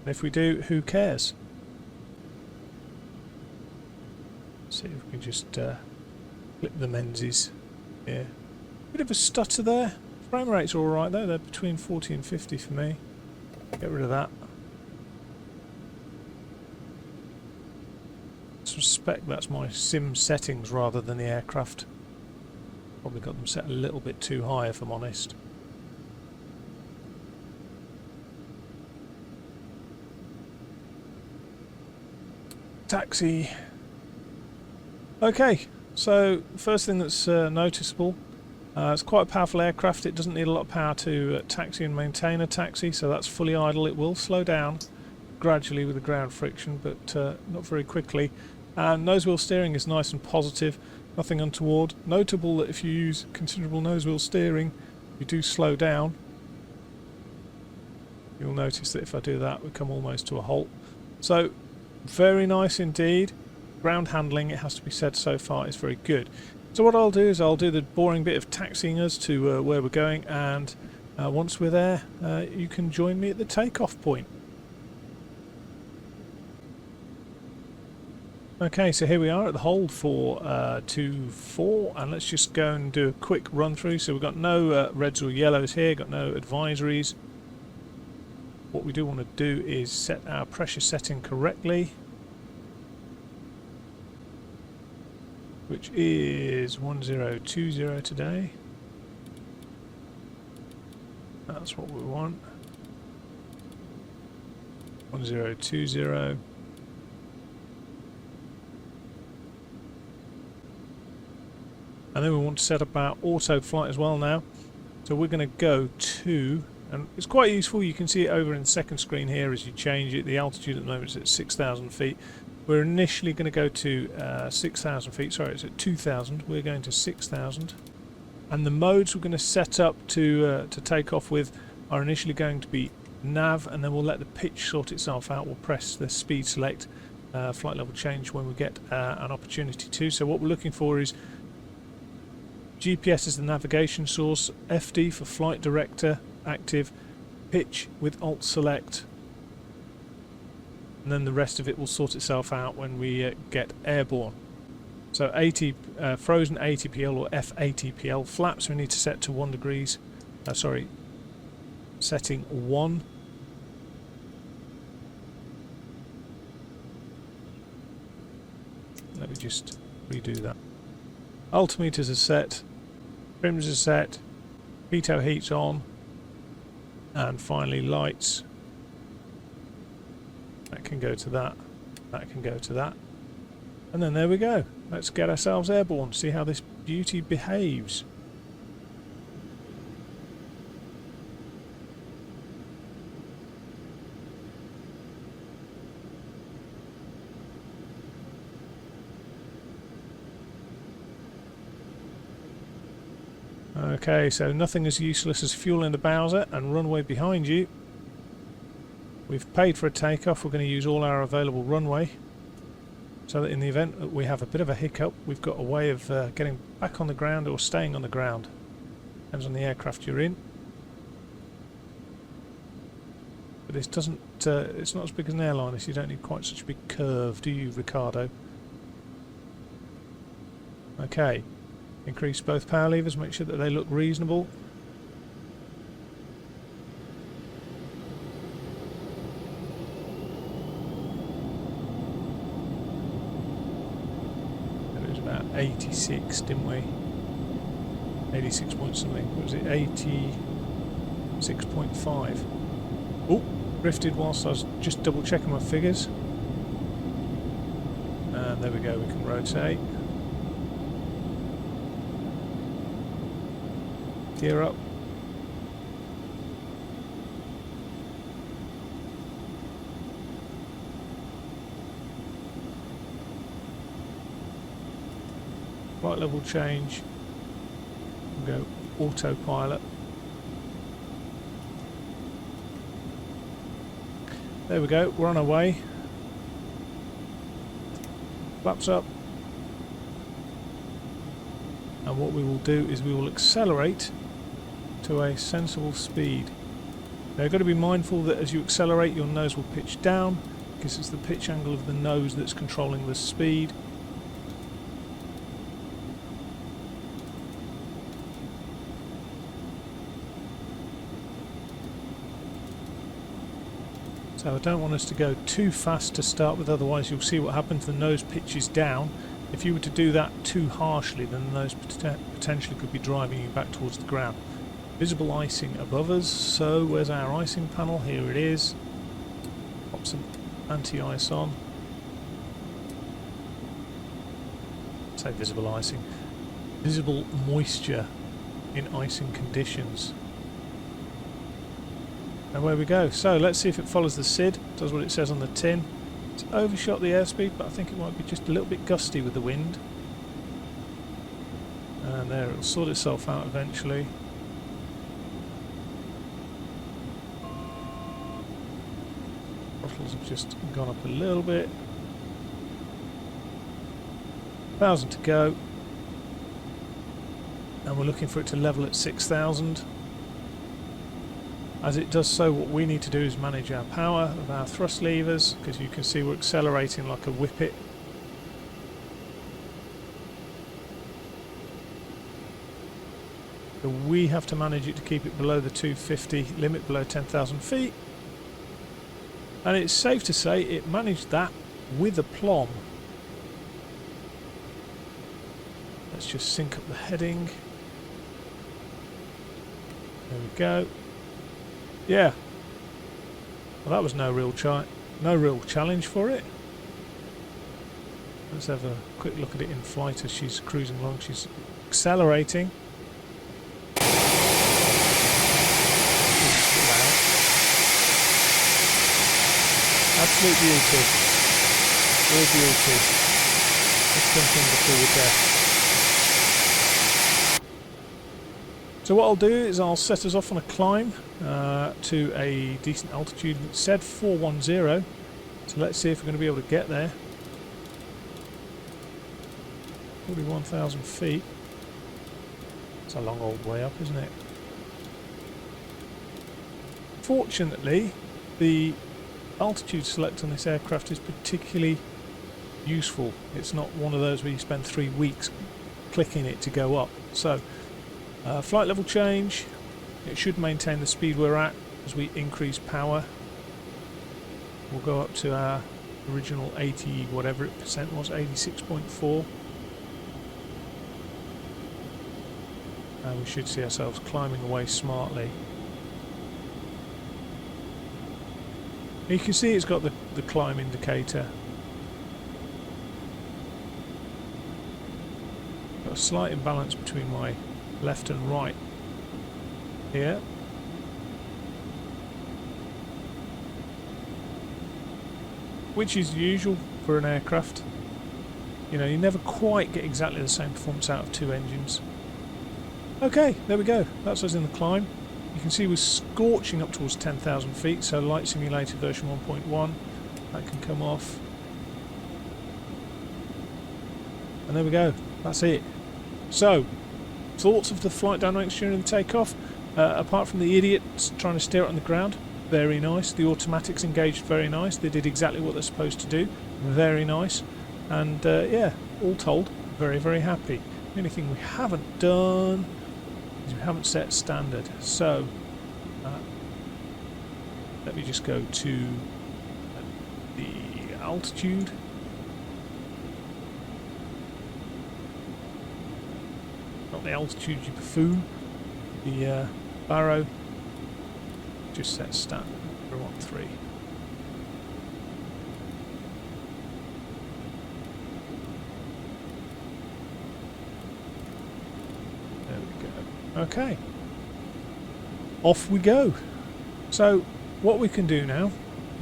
And if we do, who cares? Let's see if we can just flip the Menzies here. Bit of a stutter there. Frame rates are alright though, they're between 40 and 50 for me. Get rid of that. I suspect that's my sim settings rather than the aircraft. Probably got them set a little bit too high if I'm honest. Taxi. Okay, so first thing that's noticeable. It's quite a powerful aircraft. It doesn't need a lot of power to taxi and maintain a taxi, so that's fully idle. It will slow down gradually with the ground friction, but not very quickly. And nose wheel steering is nice and positive, nothing untoward. Notable that if you use considerable nose wheel steering, you do slow down. You'll notice that if I do that, we come almost to a halt. So, very nice indeed. Ground handling, it has to be said, so far is very good. So what I'll do is I'll do the boring bit of taxiing us to where we're going, and once we're there, you can join me at the takeoff point. Okay, so here we are at the hold for 2-4, and let's just go and do a quick run through. So we've got no reds or yellows here, got no advisories. What we do want to do is set our pressure setting correctly. which is 1020 today. That's what we want. 1020. And then we want to set up our auto flight as well now. So we're going to go to, and it's quite useful, you can see it over in the second screen here as you change it. The altitude at the moment is at 6,000 feet. We're initially going to go to 6,000 feet, sorry, it's at 2,000. We're going to 6,000. And the modes we're going to set up to take off with are initially going to be nav, and then we'll let the pitch sort itself out. We'll press the speed select, flight level change when we get an opportunity to. So what we're looking for is GPS is the navigation source, FD for flight director, active, pitch with alt select, and then the rest of it will sort itself out when we get airborne. So 80 frozen ATPL or FATPL flaps we need to set to 1 degrees, sorry, setting 1. Let me just redo that. Altimeters are set, trims are set, pitot heat's on, and finally lights. That can go to that, that can go to that. And then there we go. Let's get ourselves airborne, see how this beauty behaves. Okay, so nothing as useless as fuel in the Bowser and runway behind you. We've paid for a takeoff. We're going to use all our available runway so that in the event that we have a bit of a hiccup, we've got a way of getting back on the ground or staying on the ground. Depends on the aircraft you're in. But this doesn't, it's not as big as an airliner, so you don't need quite such a big curve, do you, Ricardo? Okay. Increase both power levers, make sure that they look reasonable. It was about 86, didn't we? 86 point something. What was it? 86.5. Oh, drifted whilst I was just double checking my figures. And there we go, we can rotate. Gear up. Flight level change. We'll go autopilot. There we go, we're on our way. Flaps up. And what we will do is we will accelerate to a sensible speed. Now you've got to be mindful that as you accelerate your nose will pitch down because it's the pitch angle of the nose that's controlling the speed. So I don't want us to go too fast to start with, otherwise you'll see what happens, the nose pitches down. If you were to do that too harshly, then the nose potentially could be driving you back towards the ground. Visible icing above us, so where's our icing panel? Here it is. Pop some anti-ice on. Say visible icing. Visible moisture in icing conditions. And where we go. So let's see if it follows the SID, does what it says on the tin. It's overshot the airspeed, but I think it might be just a little bit gusty with the wind. And there, it'll sort itself out eventually. Throttles have just gone up a little bit. 1,000 to go. And we're looking for it to level at 6,000. As it does so, what we need to do is manage our power of our thrust levers, because you can see we're accelerating like a whippet. So we have to manage it to keep it below the 250 limit, below 10,000 feet. And it's safe to say it managed that with aplomb. Let's just sync up the heading. There we go. Yeah. Well, that was no real challenge for it. Let's have a quick look at it in flight as she's cruising along. She's accelerating. Absolute beauty. Real beauty. Just something before we death. So what I'll do is I'll set us off on a climb to a decent altitude. It said 410, so let's see if we're going to be able to get there. 41,000 feet. It's a long old way up, isn't it? Fortunately, the altitude select on this aircraft is particularly useful. It's not one of those where you spend 3 weeks clicking it to go up. So flight level change, it should maintain the speed we're at as we increase power. We'll go up to our original 80 whatever it percent was, 86.4, and we should see ourselves climbing away smartly. You can see it's got the climb indicator. Got a slight imbalance between my left and right here. Which is usual for an aircraft. You know, you never quite get exactly the same performance out of two engines. Okay, there we go. That's us in the climb. You can see we're scorching up towards 10,000 feet, so Light Simulator version 1.1, that can come off. And there we go, that's it. So, thoughts of the flight dynamics during the takeoff? Apart from the idiots trying to steer it on the ground, very nice. The automatics engaged very nice. They did exactly what they're supposed to do, very nice. And yeah, all told, very, very happy. The only thing we haven't done is we haven't set standard. So let me just go to the altitude. Not the altitude, you buffoon. The barrow. Just set standard. 013. There we go. Okay. Off we go. So what we can do now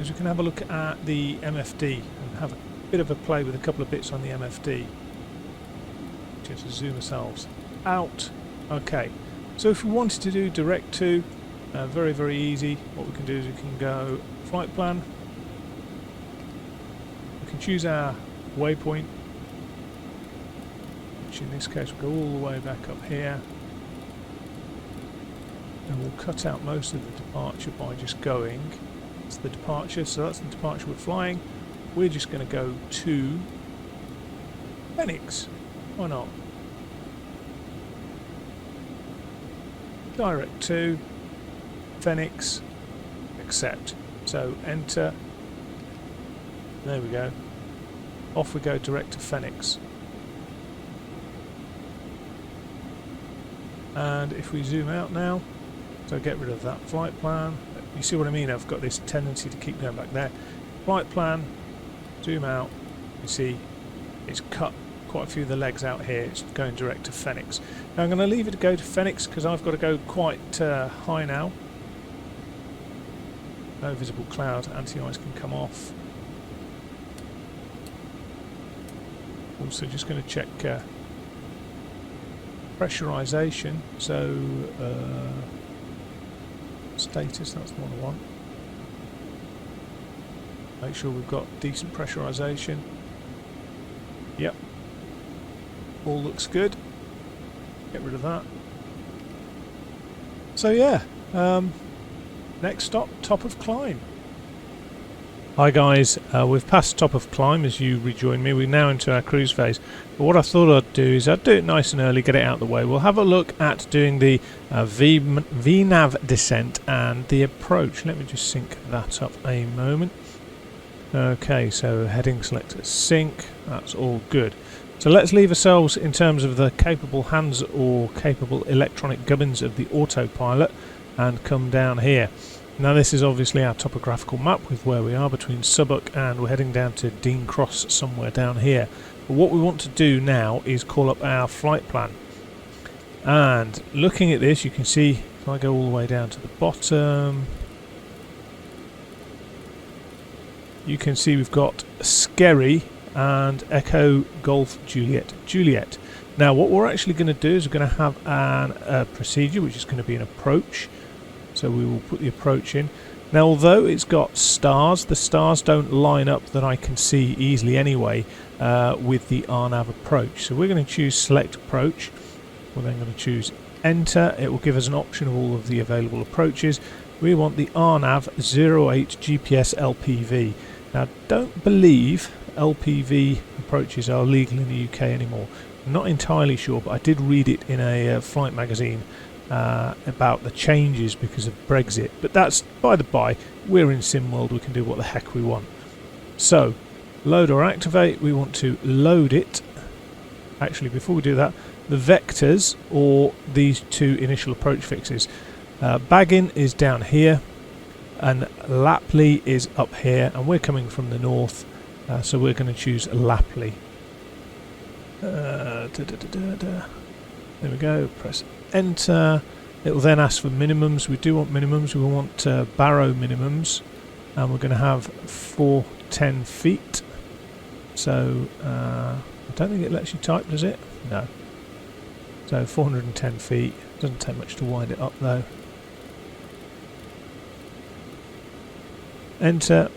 is we can have a look at the MFD and have a bit of a play with a couple of bits on the MFD. Just to zoom ourselves out. Okay. So if we wanted to do direct to, very, very easy. What we can do is we can go flight plan. We can choose our waypoint, which in this case will go all the way back up here. And we'll cut out most of the departure by just going. That's the departure, so that's the departure we're flying. We're just going to go to Phoenix. Why not? Direct to Phoenix, accept. So enter. There we go. Off we go direct to Phoenix. And if we zoom out now, so get rid of that flight plan. You see what I mean? I've got this tendency to keep going back there. Flight plan, zoom out. You see it's cut quite a few of the legs out here. It's going direct to Phoenix. Now I'm going to leave it to go to Phoenix because I've got to go quite high now. No visible cloud, anti-ice can come off. Also just going to check pressurization, so status, that's the one I want. Make sure we've got decent pressurization. Yep, all looks good. Get rid of that. So yeah, next stop, top of climb. Hi guys, we've passed top of climb as you rejoin me. We're now into our cruise phase. But what I thought I'd do is I'd do it nice and early, get it out of the way. We'll have a look at doing the VNAV descent and the approach. Let me just sync that up a moment. Okay, so heading selector sync, that's all good. So let's leave ourselves in terms of the capable hands or capable electronic gubbins of the autopilot and come down here. Now this is obviously our topographical map with where we are between Southwark, and we're heading down to Dean Cross somewhere down here. But what we want to do now is call up our flight plan. And looking at this, you can see if I go all the way down to the bottom, you can see we've got Skerry and Echo Golf Juliet Juliet. Now what we're actually going to do is we're going to have a procedure which is going to be an approach. So we will put the approach in. Now although it's got stars, the stars don't line up that I can see easily anyway with the RNAV approach. So we're going to choose select approach. We're then going to choose enter. It will give us an option of all of the available approaches. We want the RNAV 08 GPS LPV. Now don't believe LPV approaches are legal in the UK anymore. I'm not entirely sure, but I did read it in a flight magazine about the changes because of Brexit. But that's by the by. We're in SimWorld, we can do what the heck we want. So load or activate, we want to load it. Actually, before we do that, the vectors or these two initial approach fixes. Baggin is down here and Lapley is up here, and we're coming from the north, so we're going to choose Lapley. There we go, press enter. It will then ask for minimums. We do want minimums. We want Barrow minimums, and we're going to have 410 feet. So I don't think it lets you type, does it? No. So 410 feet. Doesn't take much to wind it up though. Enter.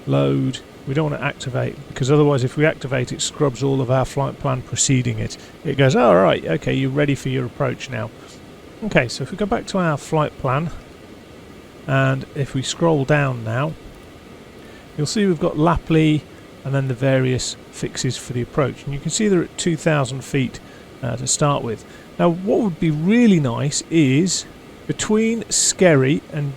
Load. We don't want to activate, because otherwise if we activate it scrubs all of our flight plan preceding it. It goes, oh, right, okay, you're ready for your approach now. Okay, so if we go back to our flight plan, and if we scroll down now, you'll see we've got Lapley and then the various fixes for the approach. And you can see they're at 2,000 feet to start with. Now what would be really nice is between Skerry and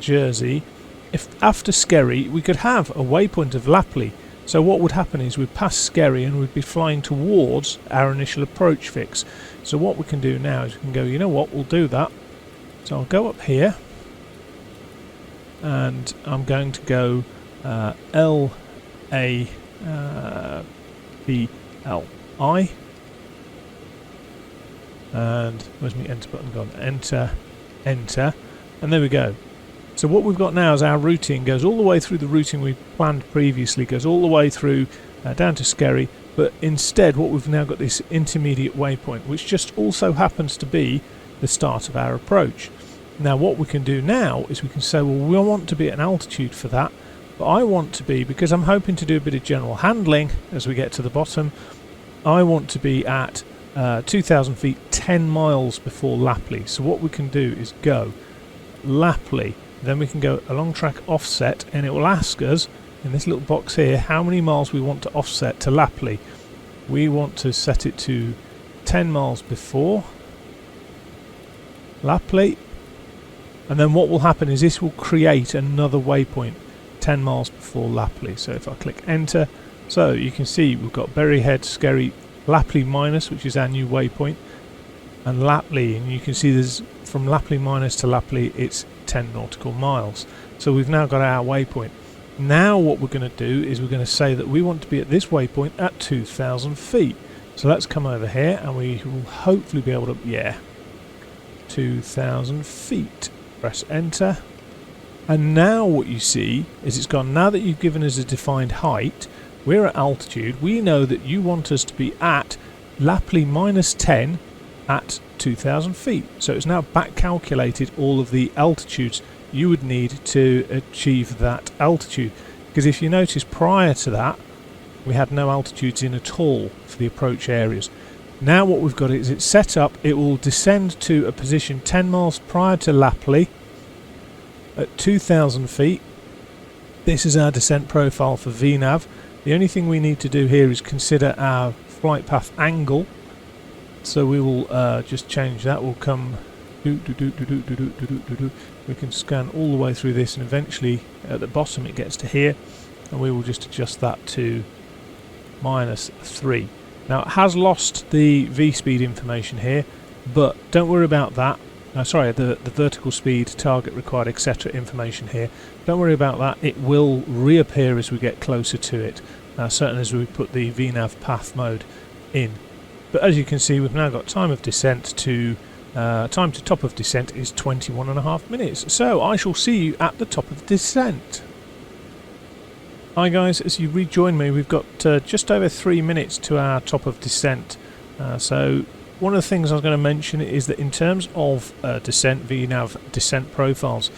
Jersey, if after Skerry we could have a waypoint of Lapley. So what would happen is we'd pass Skerry and we'd be flying towards our initial approach fix. So what we can do now is we can go, you know what, we'll do that. So I'll go up here and I'm going to go LAPLI, and where's my enter button gone? Enter, enter, and there we go. So what we've got now is our routing goes all the way through the routing we planned previously, goes all the way through down to Skerry, but instead what we've now got this intermediate waypoint, which just also happens to be the start of our approach. Now what we can do now is we can say, well, we want to be at an altitude for that, but I want to be, because I'm hoping to do a bit of general handling as we get to the bottom, I want to be at 2,000 feet, 10 miles before Lapley. So what we can do is go Lapley, then we can go along track offset, and it will ask us in this little box here how many miles we want to offset to Lapley. We want to set it to 10 miles before Lapley, and then what will happen is this will create another waypoint 10 miles before Lapley. So if I click enter, so you can see we've got Berryhead, Skerry, Lapley minus, which is our new waypoint, and Lapley, and you can see there's from Lapley minus to Lapley it's 10 nautical miles. So we've now got our waypoint. Now what we're going to do is we're going to say that we want to be at this waypoint at 2,000 feet. So let's come over here and we will hopefully be able to, yeah, 2,000 feet. Press enter. And now what you see is it's gone, now that you've given us a defined height, we're at altitude, we know that you want us to be at Lapley minus 10 at 2,000 feet. So it's now back calculated all of the altitudes you would need to achieve that altitude. Because if you notice prior to that, we had no altitudes in at all for the approach areas. Now what we've got is it's set up, it will descend to a position 10 miles prior to Lapley at 2,000 feet. This is our descent profile for VNAV. The only thing we need to do here is consider our flight path angle. So we will just change that. We'll come we can scan all the way through this, and eventually at the bottom it gets to here, and we will just adjust that to -3. Now it has lost the V-speed information here, but don't worry about that. Sorry, the vertical speed, target required, etc. information here. Don't worry about that. It will reappear as we get closer to it, certainly as we put the VNAV path mode in. But as you can see, we've now got time of descent to time to top of descent is 21.5 minutes. So I shall see you at the top of descent. Hi guys, as you rejoin me, we've got just over 3 minutes to our top of descent. So one of the things I was going to mention is that in terms of descent, VNAV descent profiles,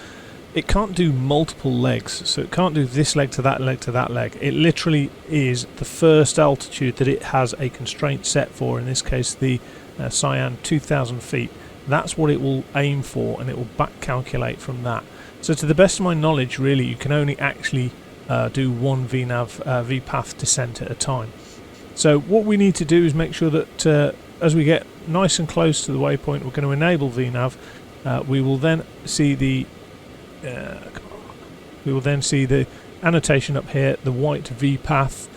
it can't do multiple legs, so it can't do this leg to that leg to that leg. It literally is the first altitude that it has a constraint set for, in this case the Cyan 2000 feet. That's what it will aim for, and it will back calculate from that. So to the best of my knowledge, really, you can only actually do one VNAV VPath descent at a time. So what we need to do is make sure that as we get nice and close to the waypoint, we're going to enable VNAV. We will then see the annotation up here, the white VPath,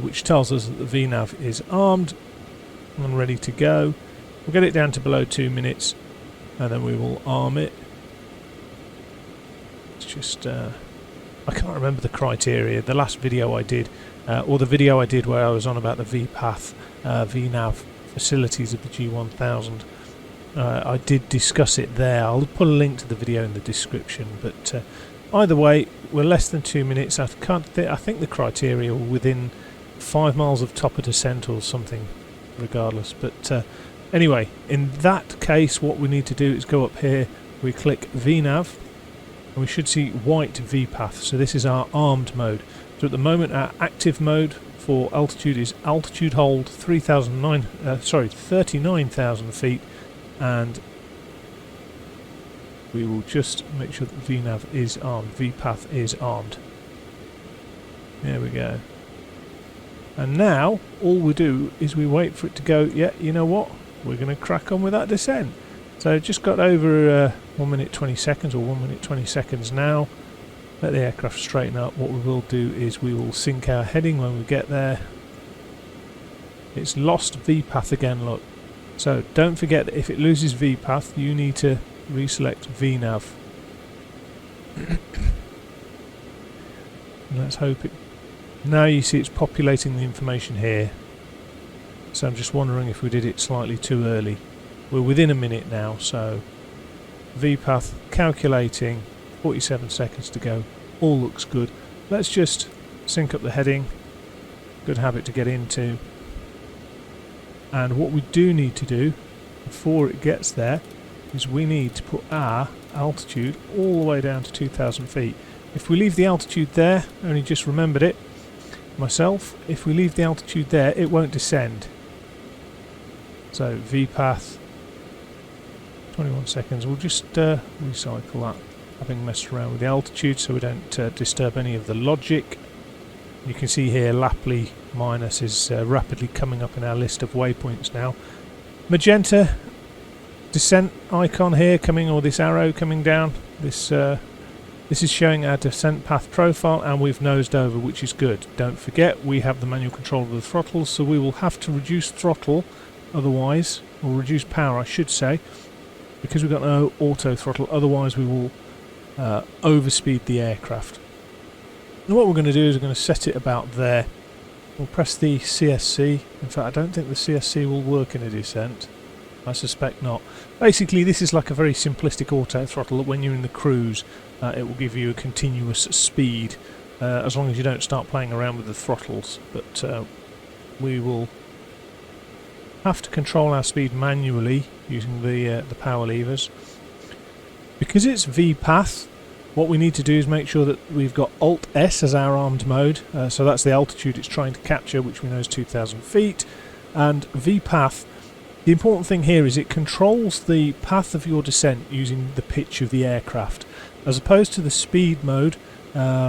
which tells us that the VNAV is armed and ready to go. We'll get it down to below 2 minutes, and then we will arm it. It's just I can't remember the criteria. The last video I did, or the video I did where I was on about the VPath VNAV facilities of the G1000, I did discuss it there. I'll put a link to the video in the description. But either way, we're less than 2 minutes. I think the criteria were within 5 miles of top of descent or something, regardless. But anyway, in that case, what we need to do is go up here. We click VNAV, and we should see white VPath. So this is our armed mode. So at the moment, our active mode for altitude is altitude hold 39,000 feet, and we will just make sure that VNAV is armed, VPath is armed. There we go. And now all we do is we wait for it to go. Yeah, you know what? We're going to crack on with that descent. So just got over 1 minute 20 seconds, or 1 minute 20 seconds now. Let the aircraft straighten up. What we will do is we will sync our heading when we get there. It's lost VPath again, look. So don't forget that if it loses VPath, you need to reselect VNAV. Let's hope it... Now you see it's populating the information here. So I'm just wondering if we did it slightly too early. We're within a minute now, so VPath calculating, 47 seconds to go. All looks good. Let's just sync up the heading. Good habit to get into. And what we do need to do before it gets there is we need to put our altitude all the way down to 2,000 feet. If we leave the altitude there, only just remembered it myself, if we leave the altitude there, it won't descend. So VPath, 21 seconds. We'll just recycle that, having messed around with the altitude so we don't disturb any of the logic. You can see here Lapley minus is rapidly coming up in our list of waypoints now. Magenta descent icon here coming, or this arrow coming down. This is showing our descent path profile, and we've nosed over, which is good. Don't forget we have the manual control of the throttles, so we will have to reduce throttle otherwise, or reduce power I should say, because we've got no auto throttle, otherwise we will overspeed the aircraft. And what we're going to do is we're going to set it about there. We'll press the CSC. In fact, I don't think the CSC will work in a descent. I suspect not. Basically, this is like a very simplistic auto throttle that when you're in the cruise, it will give you a continuous speed, as long as you don't start playing around with the throttles. But we will have to control our speed manually using the power levers. Because it's VPath, what we need to do is make sure that we've got Alt-S as our armed mode, so that's the altitude it's trying to capture, which we know is 2,000 feet, and VPath, the important thing here is it controls the path of your descent using the pitch of the aircraft, as opposed to the speed mode,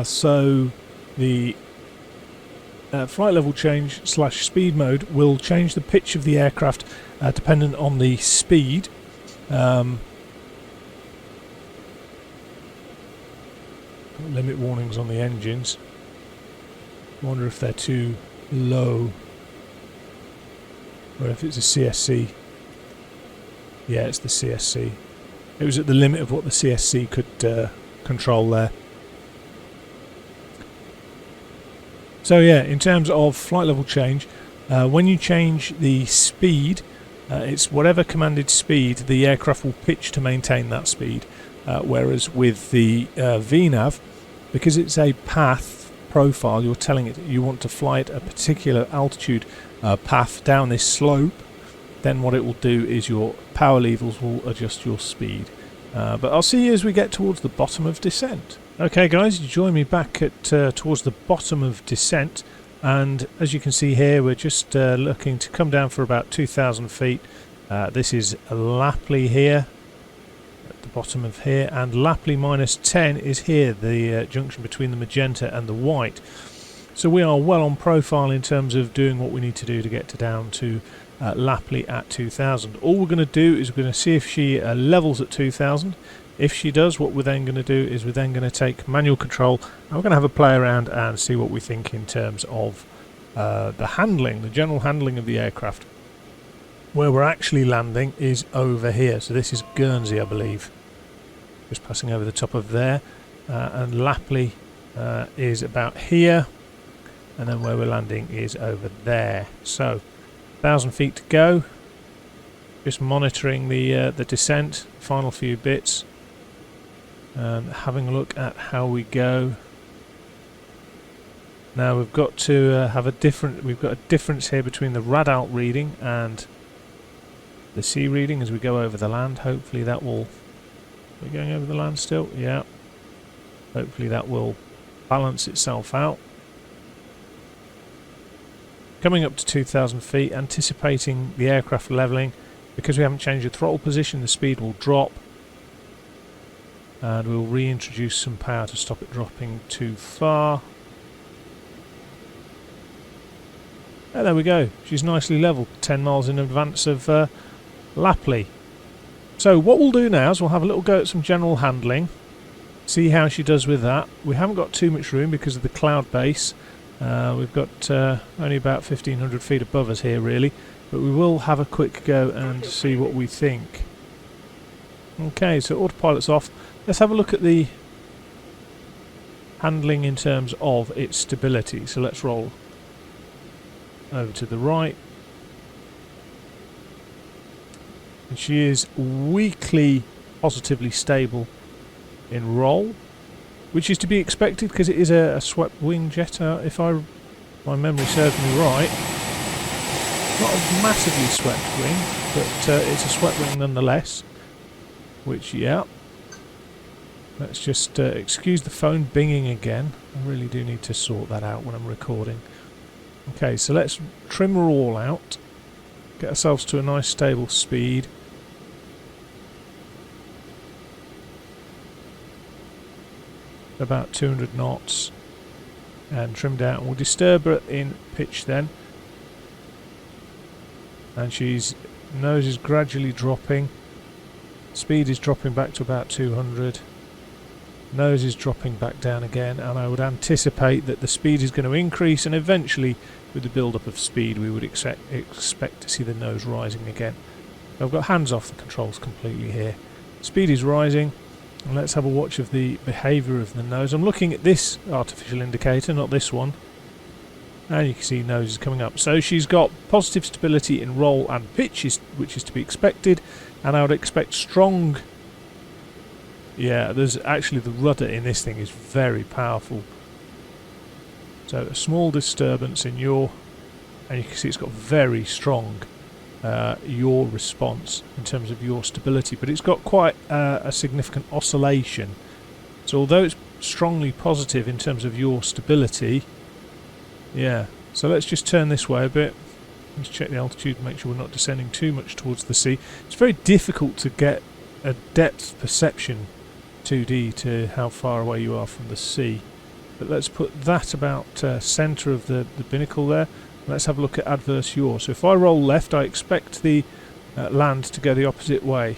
so the flight level change / speed mode will change the pitch of the aircraft dependent on the speed. Limit warnings on the engines. I wonder if they're too low. or if it's a CSC. Yeah, it's the CSC. It was at the limit of what the CSC could control there. So yeah, in terms of flight level change, when you change the speed, it's whatever commanded speed the aircraft will pitch to maintain that speed. Whereas with the VNAV, because it's a path profile, you're telling it you want to fly at a particular altitude path down this slope, then what it will do is your power levers will adjust your speed. But I'll see you as we get towards the bottom of descent. Okay guys, you join me back at towards the bottom of descent, and as you can see here, we're just looking to come down for about 2,000 feet. This is Lapley here, at the bottom of here, and Lapley minus 10 is here, the junction between the magenta and the white. So we are well on profile in terms of doing what we need to do to get down to Lapley at 2,000. All we're going to do is we're going to see if she levels at 2,000. If she does, what we're then going to do is we're then going to take manual control and we're going to have a play around and see what we think in terms of the handling, the general handling of the aircraft. Where we're actually landing is over here, so this is Guernsey, I believe. Just passing over the top of there, and Lapley is about here, and then where we're landing is over there. So 1,000 feet to go. Just monitoring the descent, final few bits. Having a look at how we go. Now we've got to have we've got a difference here between the radalt reading and the sea reading as we go over the land. Hopefully that will, we're going over the land still, yeah. Hopefully that will balance itself out. Coming up to 2,000 feet, anticipating the aircraft levelling. Because we haven't changed the throttle position, the speed will drop. And we'll reintroduce some power to stop it dropping too far. And there we go. She's nicely level, 10 miles in advance of Lapley. So what we'll do now is we'll have a little go at some general handling. See how she does with that. We haven't got too much room because of the cloud base. We've got only about 1,500 feet above us here really. But we will have a quick go and see what we think. Okay, so autopilot's off. Let's have a look at the handling in terms of its stability. So let's roll over to the right. And she is weakly positively stable in roll, which is to be expected because it is a swept wing jet, if my memory serves me right. Not a massively swept wing, but it's a swept wing nonetheless. Which, yeah. Let's just excuse the phone binging again. I really do need to sort that out when I'm recording. Okay, so let's trim her all out. Get ourselves to a nice stable speed. About 200 knots. And trimmed out. And we'll disturb her in pitch then. And she's nose is gradually dropping. Speed is dropping back to about 200. Nose is dropping back down again, and I would anticipate that the speed is going to increase, and eventually with the build-up of speed we would expect to see the nose rising again. I've got hands off the controls completely here. Speed is rising, and let's have a watch of the behaviour of the nose. I'm looking at this artificial indicator, not this one. And you can see nose is coming up. So she's got positive stability in roll and pitch, which is to be expected. And I would expect strong... Yeah, there's actually the rudder in this thing is very powerful. So a small disturbance in yaw. And you can see it's got very strong yaw response in terms of yaw stability. But it's got quite a significant oscillation. So although it's strongly positive in terms of yaw stability... Yeah, so let's just turn this way a bit. Let's check the altitude and make sure we're not descending too much towards the sea. It's very difficult to get a depth perception 2D to how far away you are from the sea. But let's put that about centre of the binnacle there. Let's have a look at adverse yaw. So if I roll left, I expect the land to go the opposite way.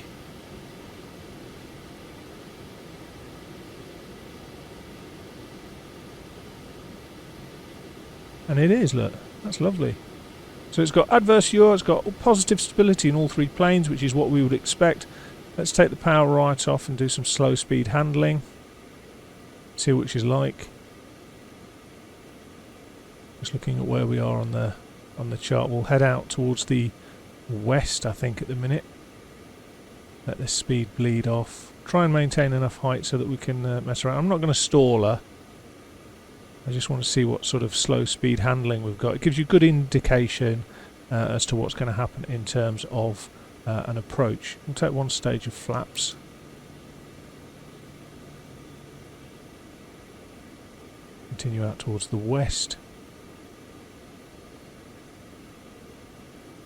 And it is, look, that's lovely. So it's got adverse yaw, it's got positive stability in all three planes, which is what we would expect. Let's take the power right off and do some slow speed handling. See what she's like. Just looking at where we are on the chart. We'll head out towards the west, I think, at the minute. Let this speed bleed off. Try and maintain enough height so that we can mess around. I'm not going to stall her. I just want to see what sort of slow speed handling we've got. It gives you good indication as to what's going to happen in terms of an approach. We'll take one stage of flaps. Continue out towards the west.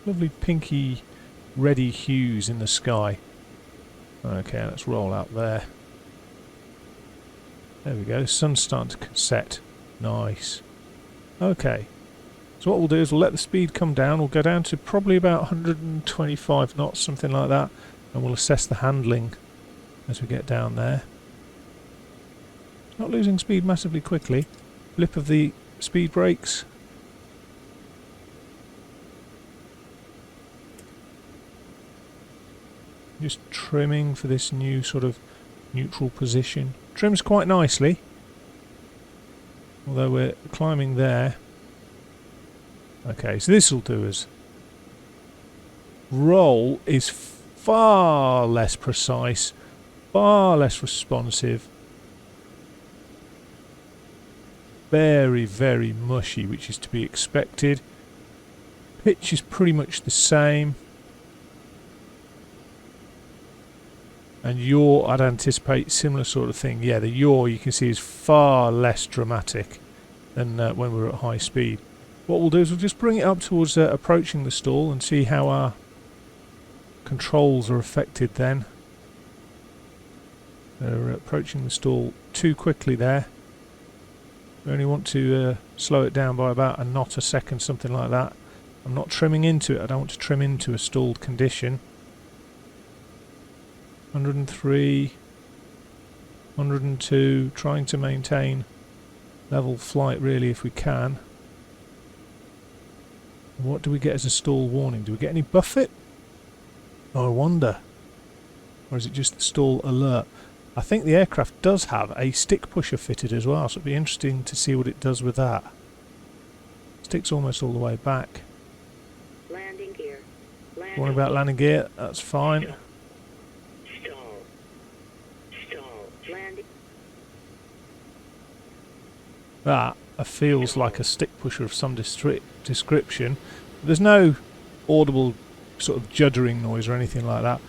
Lovely pinky reddy hues in the sky. Okay, let's roll out there. There we go, sun's starting to set. Nice. Okay, so what we'll do is we'll let the speed come down. We'll go down to probably about 125 knots, something like that, and we'll assess the handling as we get down there. Not losing speed massively quickly. Blip of the speed brakes. Just trimming for this new sort of neutral position. Trims quite nicely. Although we're climbing there. Okay, so this will do us. Roll is far less precise, far less responsive. Very, very mushy, which is to be expected. Pitch is pretty much the same. And yaw, I'd anticipate similar sort of thing. Yeah, the yaw you can see is far less dramatic than when we were at high speed. What we'll do is we'll just bring it up towards approaching the stall and see how our controls are affected then. We're approaching the stall too quickly there. We only want to slow it down by about a knot a second, something like that. I'm not trimming into it. I don't want to trim into a stalled condition. 103, 102, trying to maintain level flight really if we can. And what do we get as a stall warning? Do we get any buffet? Oh, I wonder. Or is it just the stall alert? I think the aircraft does have a stick pusher fitted as well, so it'll be interesting to see what it does with that. Stick's almost all the way back. Landing gear. Warning about landing gear, that's fine. That feels like a stick pusher of some description. There's no audible sort of juddering noise or anything like that.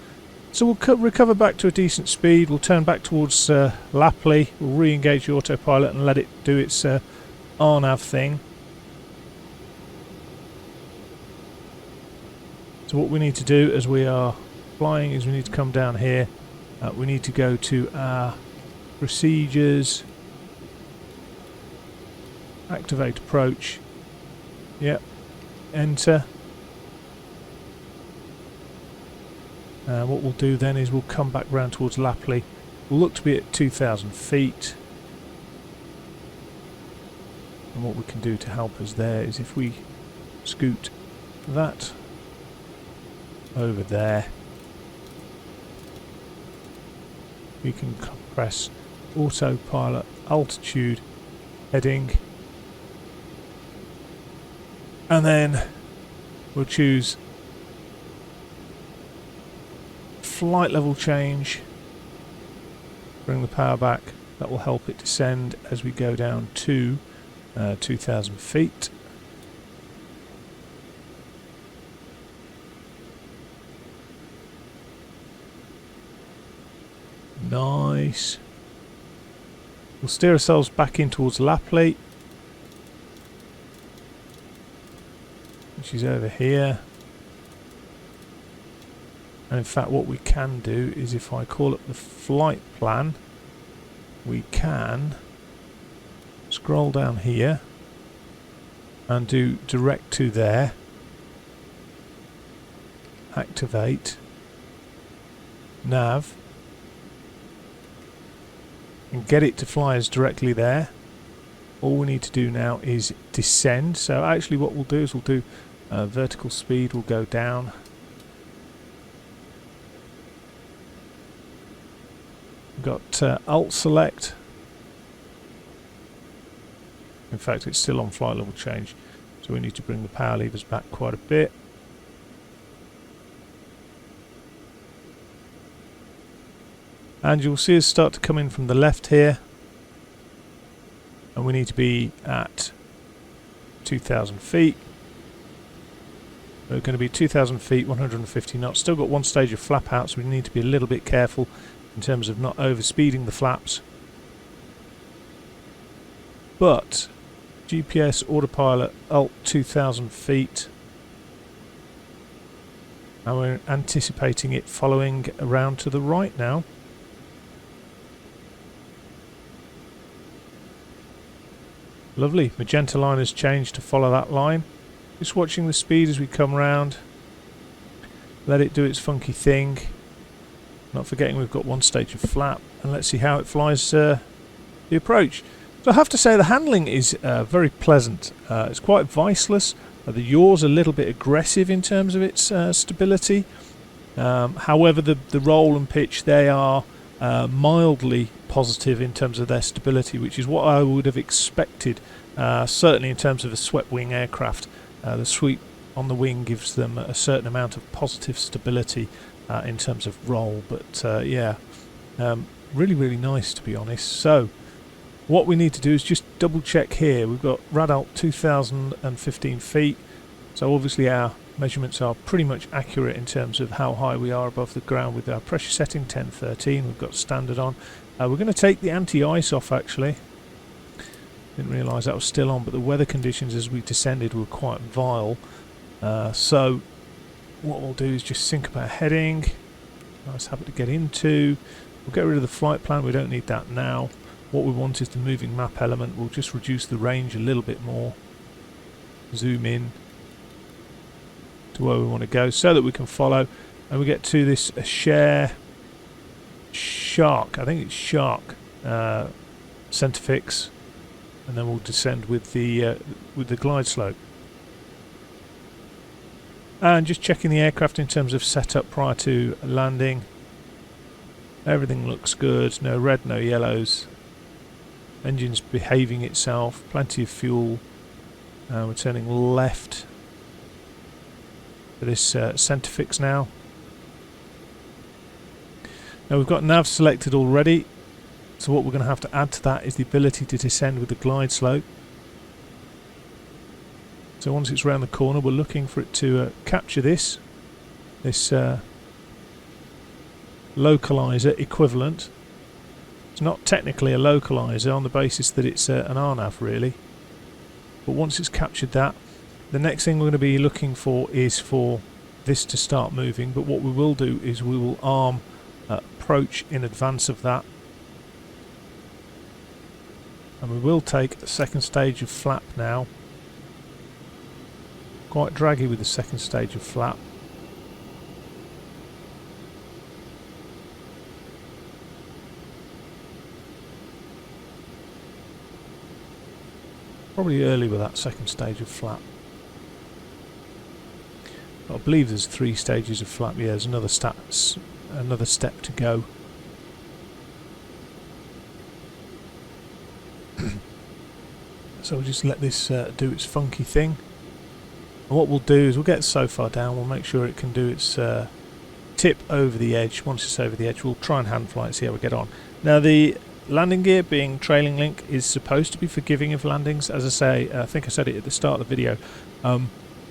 So we'll recover back to a decent speed. We'll turn back towards Lapley. We'll re-engage the autopilot and let it do its RNAV thing. So what we need to do as we are flying is we need to come down here. We need to go to our procedures. Activate approach. Yep. Enter. What we'll do then is we'll come back round towards Lapley. We'll look to be at 2,000 feet. And what we can do to help us there is if we scoot that over there, we can press autopilot altitude heading. And then we'll choose flight level change, bring the power back. That will help it descend as we go down to 2,000 feet. Nice. We'll steer ourselves back in towards Lapley. She's over here. And in fact what we can do is if I call up the flight plan, we can scroll down here and do direct to there, activate nav and get it to fly us directly there. All we need to do now is descend. So actually what we'll do is we'll do Vertical speed will go down. We've got Alt Select. In fact, it's still on flight level change, so we need to bring the power levers back quite a bit. And you'll see us start to come in from the left here, and we need to be at 2,000 feet. We're going to be 2,000 feet, 150 knots. Still got one stage of flap out, so we need to be a little bit careful in terms of not overspeeding the flaps. But GPS autopilot Alt 2,000 feet, and we're anticipating it following around to the right now. Lovely, magenta line has changed to follow that line. Just watching the speed as we come round. Let it do its funky thing. Not forgetting we've got one stage of flap, and let's see how it flies the approach. So I have to say the handling is very pleasant. It's quite viceless. The yaw's a little bit aggressive in terms of its stability. However, the roll and pitch, they are mildly positive in terms of their stability, which is what I would have expected, certainly in terms of a swept wing aircraft. The sweep on the wing gives them a certain amount of positive stability in terms of roll, but yeah, really nice, to be honest. So what we need to do is just double check here. We've got RADALT 2,015 feet, so obviously our measurements are pretty much accurate in terms of how high we are above the ground with our pressure setting 1013. We've got standard on. We're going to take the anti-ice off, actually. Didn't realise that was still on, but the weather conditions as we descended were quite vile. So what we'll do is just sync up our heading. Nice habit to get into. We'll get rid of the flight plan, we don't need that now. What we want is the moving map element. We'll just reduce the range a little bit more. Zoom in to where we want to go so that we can follow. And we get to this Shark, I think it's Shark centre fix, and then we'll descend with the glide slope. And just checking the aircraft in terms of setup prior to landing. Everything looks good, no red, no yellows. Engine's behaving itself, plenty of fuel. We're turning left for this centre fix now. Now we've got nav selected already, so what we're going to have to add to that is the ability to descend with the glide slope. So once it's around the corner, we're looking for it to capture this localizer equivalent. It's not technically a localizer on the basis that it's an RNAV really, but once it's captured that, the next thing we're going to be looking for is for this to start moving. But what we will do is we will arm approach in advance of that, and we will take a second stage of flap now. Quite draggy with the second stage of flap. Probably early with that second stage of flap. But I believe there's 3 stages of flap. Yeah, there's another step to go. So we'll just let this do its funky thing. And what we'll do is we'll get so far down, we'll make sure it can do its tip over the edge. Once it's over the edge, we'll try and hand fly it, see how we get on. Now the landing gear, being trailing link, is supposed to be forgiving of landings. As I say, I think I said it at the start of the video.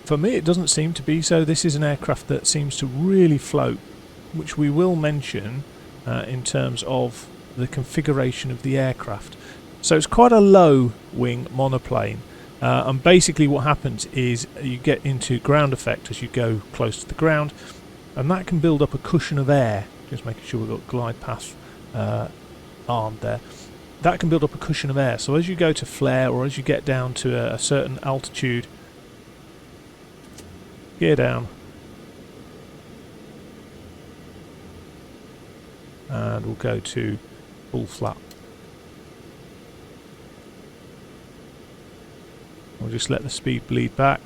For me it doesn't seem to be so. This is an aircraft that seems to really float, which we will mention in terms of the configuration of the aircraft. So it's quite a low wing monoplane, and basically what happens is you get into ground effect as you go close to the ground, and that can build up a cushion of air. Just making sure we've got glide path armed there. That can build up a cushion of air, so as you go to flare or as you get down to a certain altitude, gear down, and we'll go to full flap. We'll just let the speed bleed back.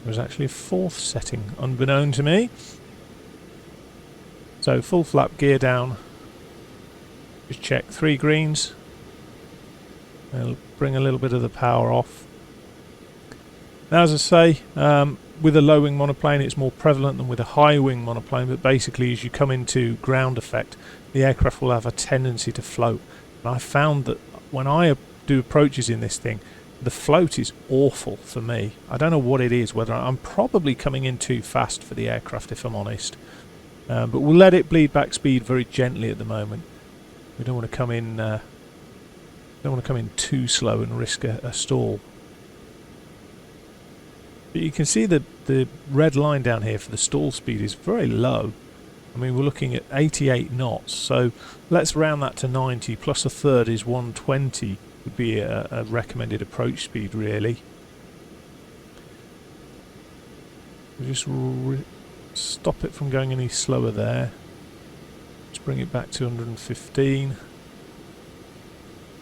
There was actually a fourth setting, unbeknown to me. So full flap, gear down. Just check 3 greens. It'll bring a little bit of the power off. Now, as I say, with a low wing monoplane it's more prevalent than with a high wing monoplane, but basically as you come into ground effect, the aircraft will have a tendency to float. And I found that when I do approaches in this thing, the float is awful for me. I don't know what it is, whether I'm probably coming in too fast for the aircraft, if I'm honest. But we'll let it bleed back speed very gently at the moment. We don't want to come in too slow and risk a stall. But you can see the red line down here for the stall speed is very low. I mean, we're looking at 88 knots, so let's round that to 90, plus a third is 120 would be a recommended approach speed, really. We'll just stop it from going any slower there. Let's bring it back to 115.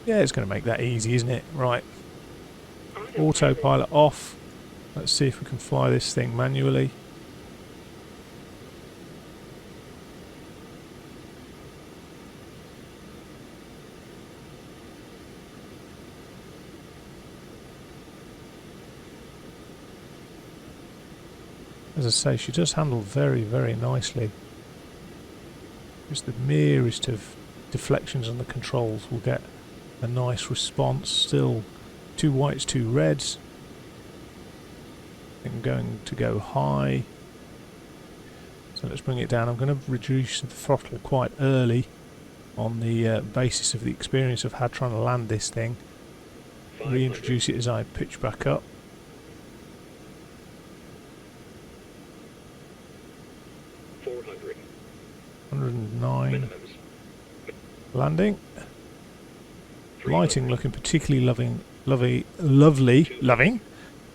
Yeah, it's going to make that easy, isn't it? Right. Autopilot off. Let's see if we can fly this thing manually. As I say, she does handle very, very nicely. Just the merest of deflections on the controls will get a nice response. Still 2 whites, 2 reds. I think I'm going to go high. So let's bring it down. I'm going to reduce the throttle quite early on the basis of the experience I've had trying to land this thing. Reintroduce it as I pitch back up. 109. Landing. Lighting looking particularly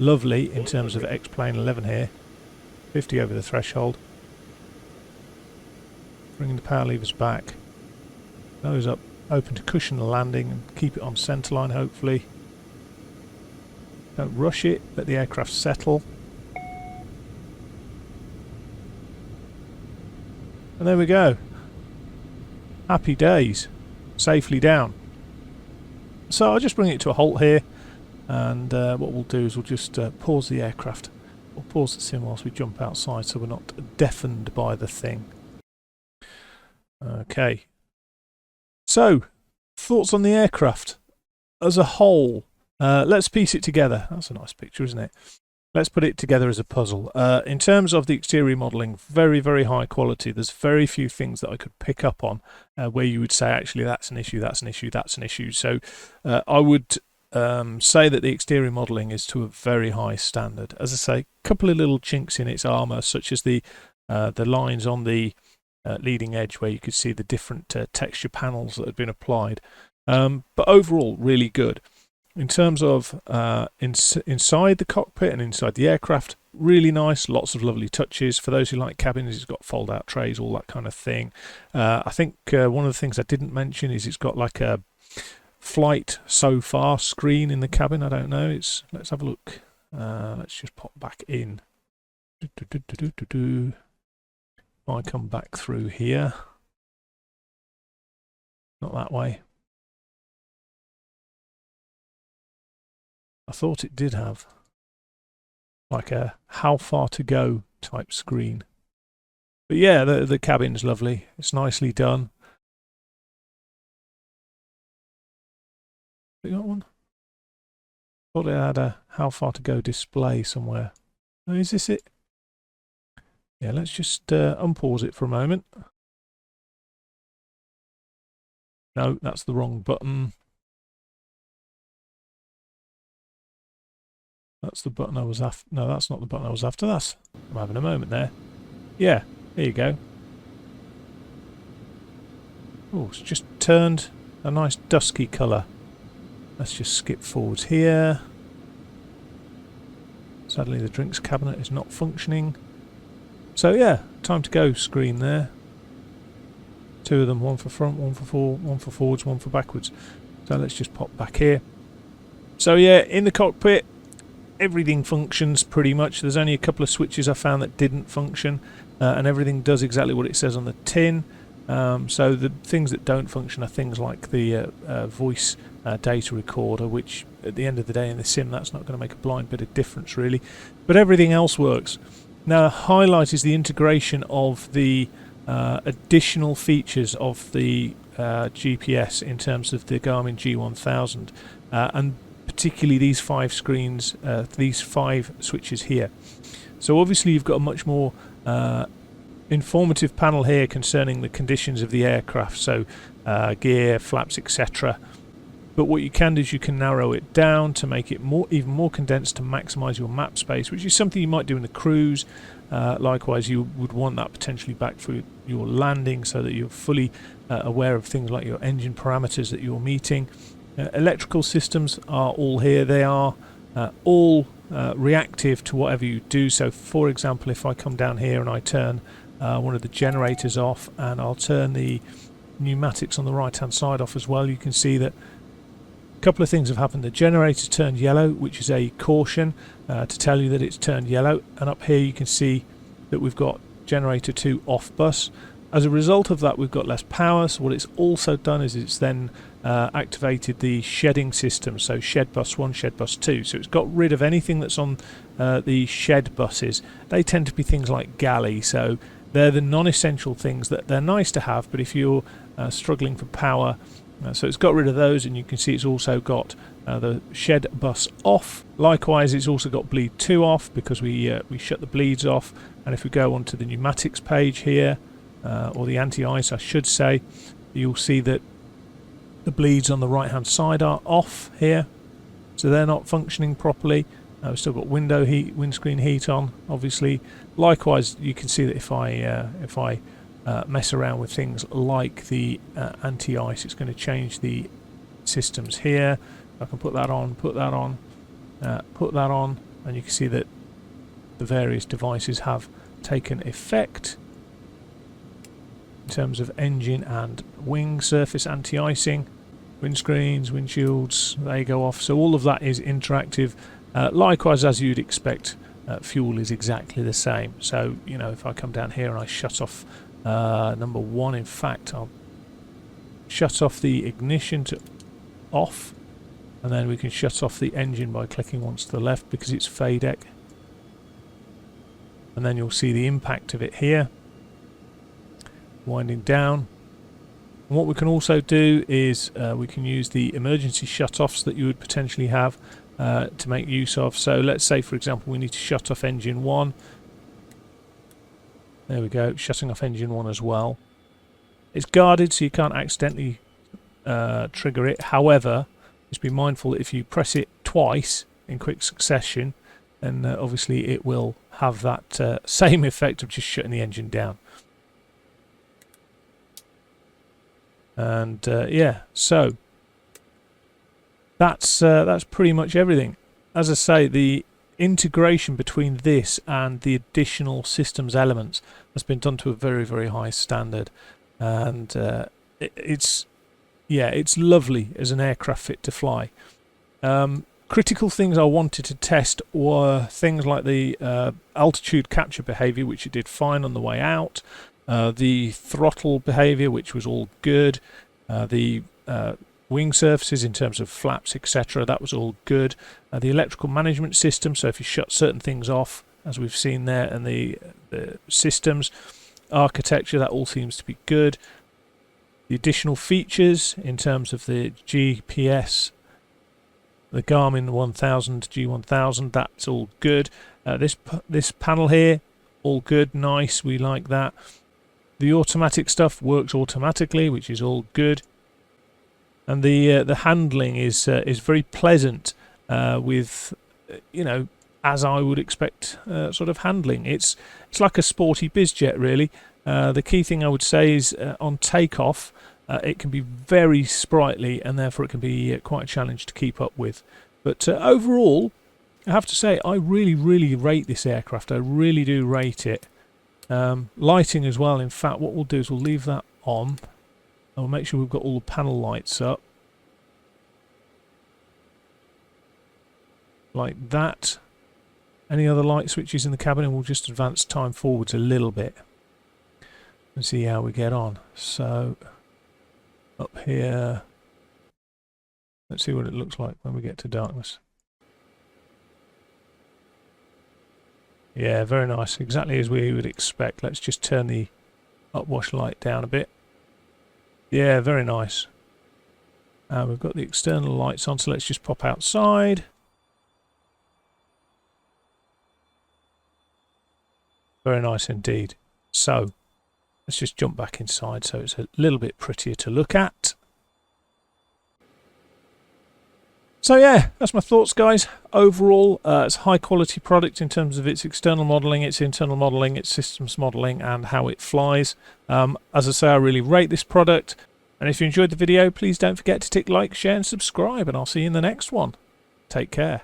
lovely in terms of X-Plane 11 here. 50 over the threshold. Bringing the power levers back. Nose up, open to cushion the landing and keep it on centerline hopefully. Don't rush it, let the aircraft settle. And there we go. Happy days. Safely down. So I'll just bring it to a halt here, and what we'll do is we'll just pause the aircraft. We'll pause the sim whilst we jump outside so we're not deafened by the thing. Okay. So, thoughts on the aircraft as a whole. Let's piece it together. That's a nice picture, isn't it? Let's put it together as a puzzle. In terms of the exterior modelling, very, very high quality. There's very few things that I could pick up on where you would say, actually, that's an issue, that's an issue, that's an issue. So I would say that the exterior modelling is to a very high standard. As I say, a couple of little chinks in its armour, such as the lines on the leading edge where you could see the different texture panels that had been applied. But overall, really good. In terms of inside the cockpit and inside the aircraft, really nice, lots of lovely touches. For those who like cabins, it's got fold-out trays, all that kind of thing. I think one of the things I didn't mention is it's got like a flight so far screen in the cabin. I don't know. Let's have a look. Let's just pop back in. I come back through here. Not that way. I thought it did have like a how far to go type screen. But yeah, the cabin's lovely. It's nicely done. Have you got one? Thought it had a how far to go display somewhere. Oh, is this it? Yeah, let's just unpause it for a moment. No, that's the wrong button. That's the button I was after. No, that's not the button I was after. I'm having a moment there. Yeah, there you go. Oh, it's just turned a nice dusky colour. Let's just skip forwards here. Sadly, the drinks cabinet is not functioning. So yeah, time to go screen there. 2 of them, one for front, one for forwards, one for backwards. So let's just pop back here. So yeah, in the cockpit, everything functions pretty much. There's only a couple of switches I found that didn't function, and everything does exactly what it says on the tin. So the things that don't function are things like the voice data recorder, which at the end of the day in the sim that's not going to make a blind bit of difference really, but everything else works. Now, highlight is the integration of the additional features of the GPS in terms of the Garmin G1000, and particularly these 5 screens, these 5 switches here. So obviously you've got a much more informative panel here concerning the conditions of the aircraft, so gear, flaps, etc. But what you can do is you can narrow it down to make it even more condensed to maximize your map space, which is something you might do in a cruise. Likewise, you would want that potentially back for your landing so that you're fully aware of things like your engine parameters that you're meeting. Electrical systems are all here. They are all reactive to whatever you do. So for example, if I come down here and I turn one of the generators off, and I'll turn the pneumatics on the right hand side off as well, you can see that a couple of things have happened. The generator turned yellow, which is a caution to tell you that it's turned yellow, and up here you can see that we've got generator 2 off bus. As a result of that, we've got less power. So what it's also done is it's then activated the shedding system, so shed bus 1, shed bus 2. So it's got rid of anything that's on the shed buses. They tend to be things like galley, so they're the non-essential things that they're nice to have, but if you're struggling for power, so it's got rid of those, and you can see it's also got the shed bus off. Likewise, it's also got bleed 2 off because we shut the bleeds off. And if we go onto the pneumatics page here, or the anti-ice I should say, you'll see that the bleeds on the right hand side are off here, so they're not functioning properly. We've still got windscreen heat on, obviously. Likewise, you can see that if I mess around with things like the anti-ice, it's going to change the systems here. I can put that on, put that on, put that on, and you can see that the various devices have taken effect in terms of engine and wing surface anti-icing, windscreens, windshields, they go off. So all of that is interactive. Likewise, as you'd expect, fuel is exactly the same. So, you know, if I come down here and I shut off number 1, in fact, I'll shut off the ignition to off, and then we can shut off the engine by clicking once to the left because it's FADEC. And then you'll see the impact of it here, winding down. And what we can also do is we can use the emergency shutoffs that you would potentially have to make use of. So let's say, for example, we need to shut off engine 1. There we go, shutting off engine 1 as well. It's guarded, so you can't accidentally trigger it. However, just be mindful that if you press it twice in quick succession, then obviously it will have that same effect of just shutting the engine down. And yeah, so that's pretty much everything. As I say, the integration between this and the additional systems elements has been done to a very, very high standard, and it's lovely as an aircraft fit to fly. Critical things I wanted to test were things like the altitude capture behavior, which it did fine on the way out, the throttle behavior, which was all good, the wing surfaces in terms of flaps, etc., that was all good, the electrical management system, so if you shut certain things off, as we've seen there, and the systems architecture, that all seems to be good. The additional features in terms of the GPS, the Garmin 1000, G1000, that's all good. This panel here, all good, nice, we like that. The automatic stuff works automatically, which is all good. And the handling is very pleasant, with, you know, as I would expect sort of handling. It's like a sporty bizjet really. The key thing I would say is on takeoff, it can be very sprightly, and therefore it can be quite a challenge to keep up with. But overall, I have to say, I really, really rate this aircraft. I really do rate it. Lighting as well. In fact, what we'll do is we'll leave that on. And we'll make sure we've got all the panel lights up. Like that. any other light switches in the cabin, and we'll just advance time forwards a little bit and see how we get on. So up here, let's see what it looks like when we get to darkness. Yeah, very nice, exactly as we would expect. Let's just turn the upwash light down a bit. Yeah, very nice. We've got the external lights on, so let's just pop outside. Very nice indeed. So let's just jump back inside so it's a little bit prettier to look at. So yeah, that's my thoughts, guys. Overall, it's a high quality product in terms of its external modelling, its internal modelling, its systems modelling, and how it flies. As I say, I really rate this product. And if you enjoyed the video, please don't forget to tick like, share and subscribe, and I'll see you in the next one. Take care.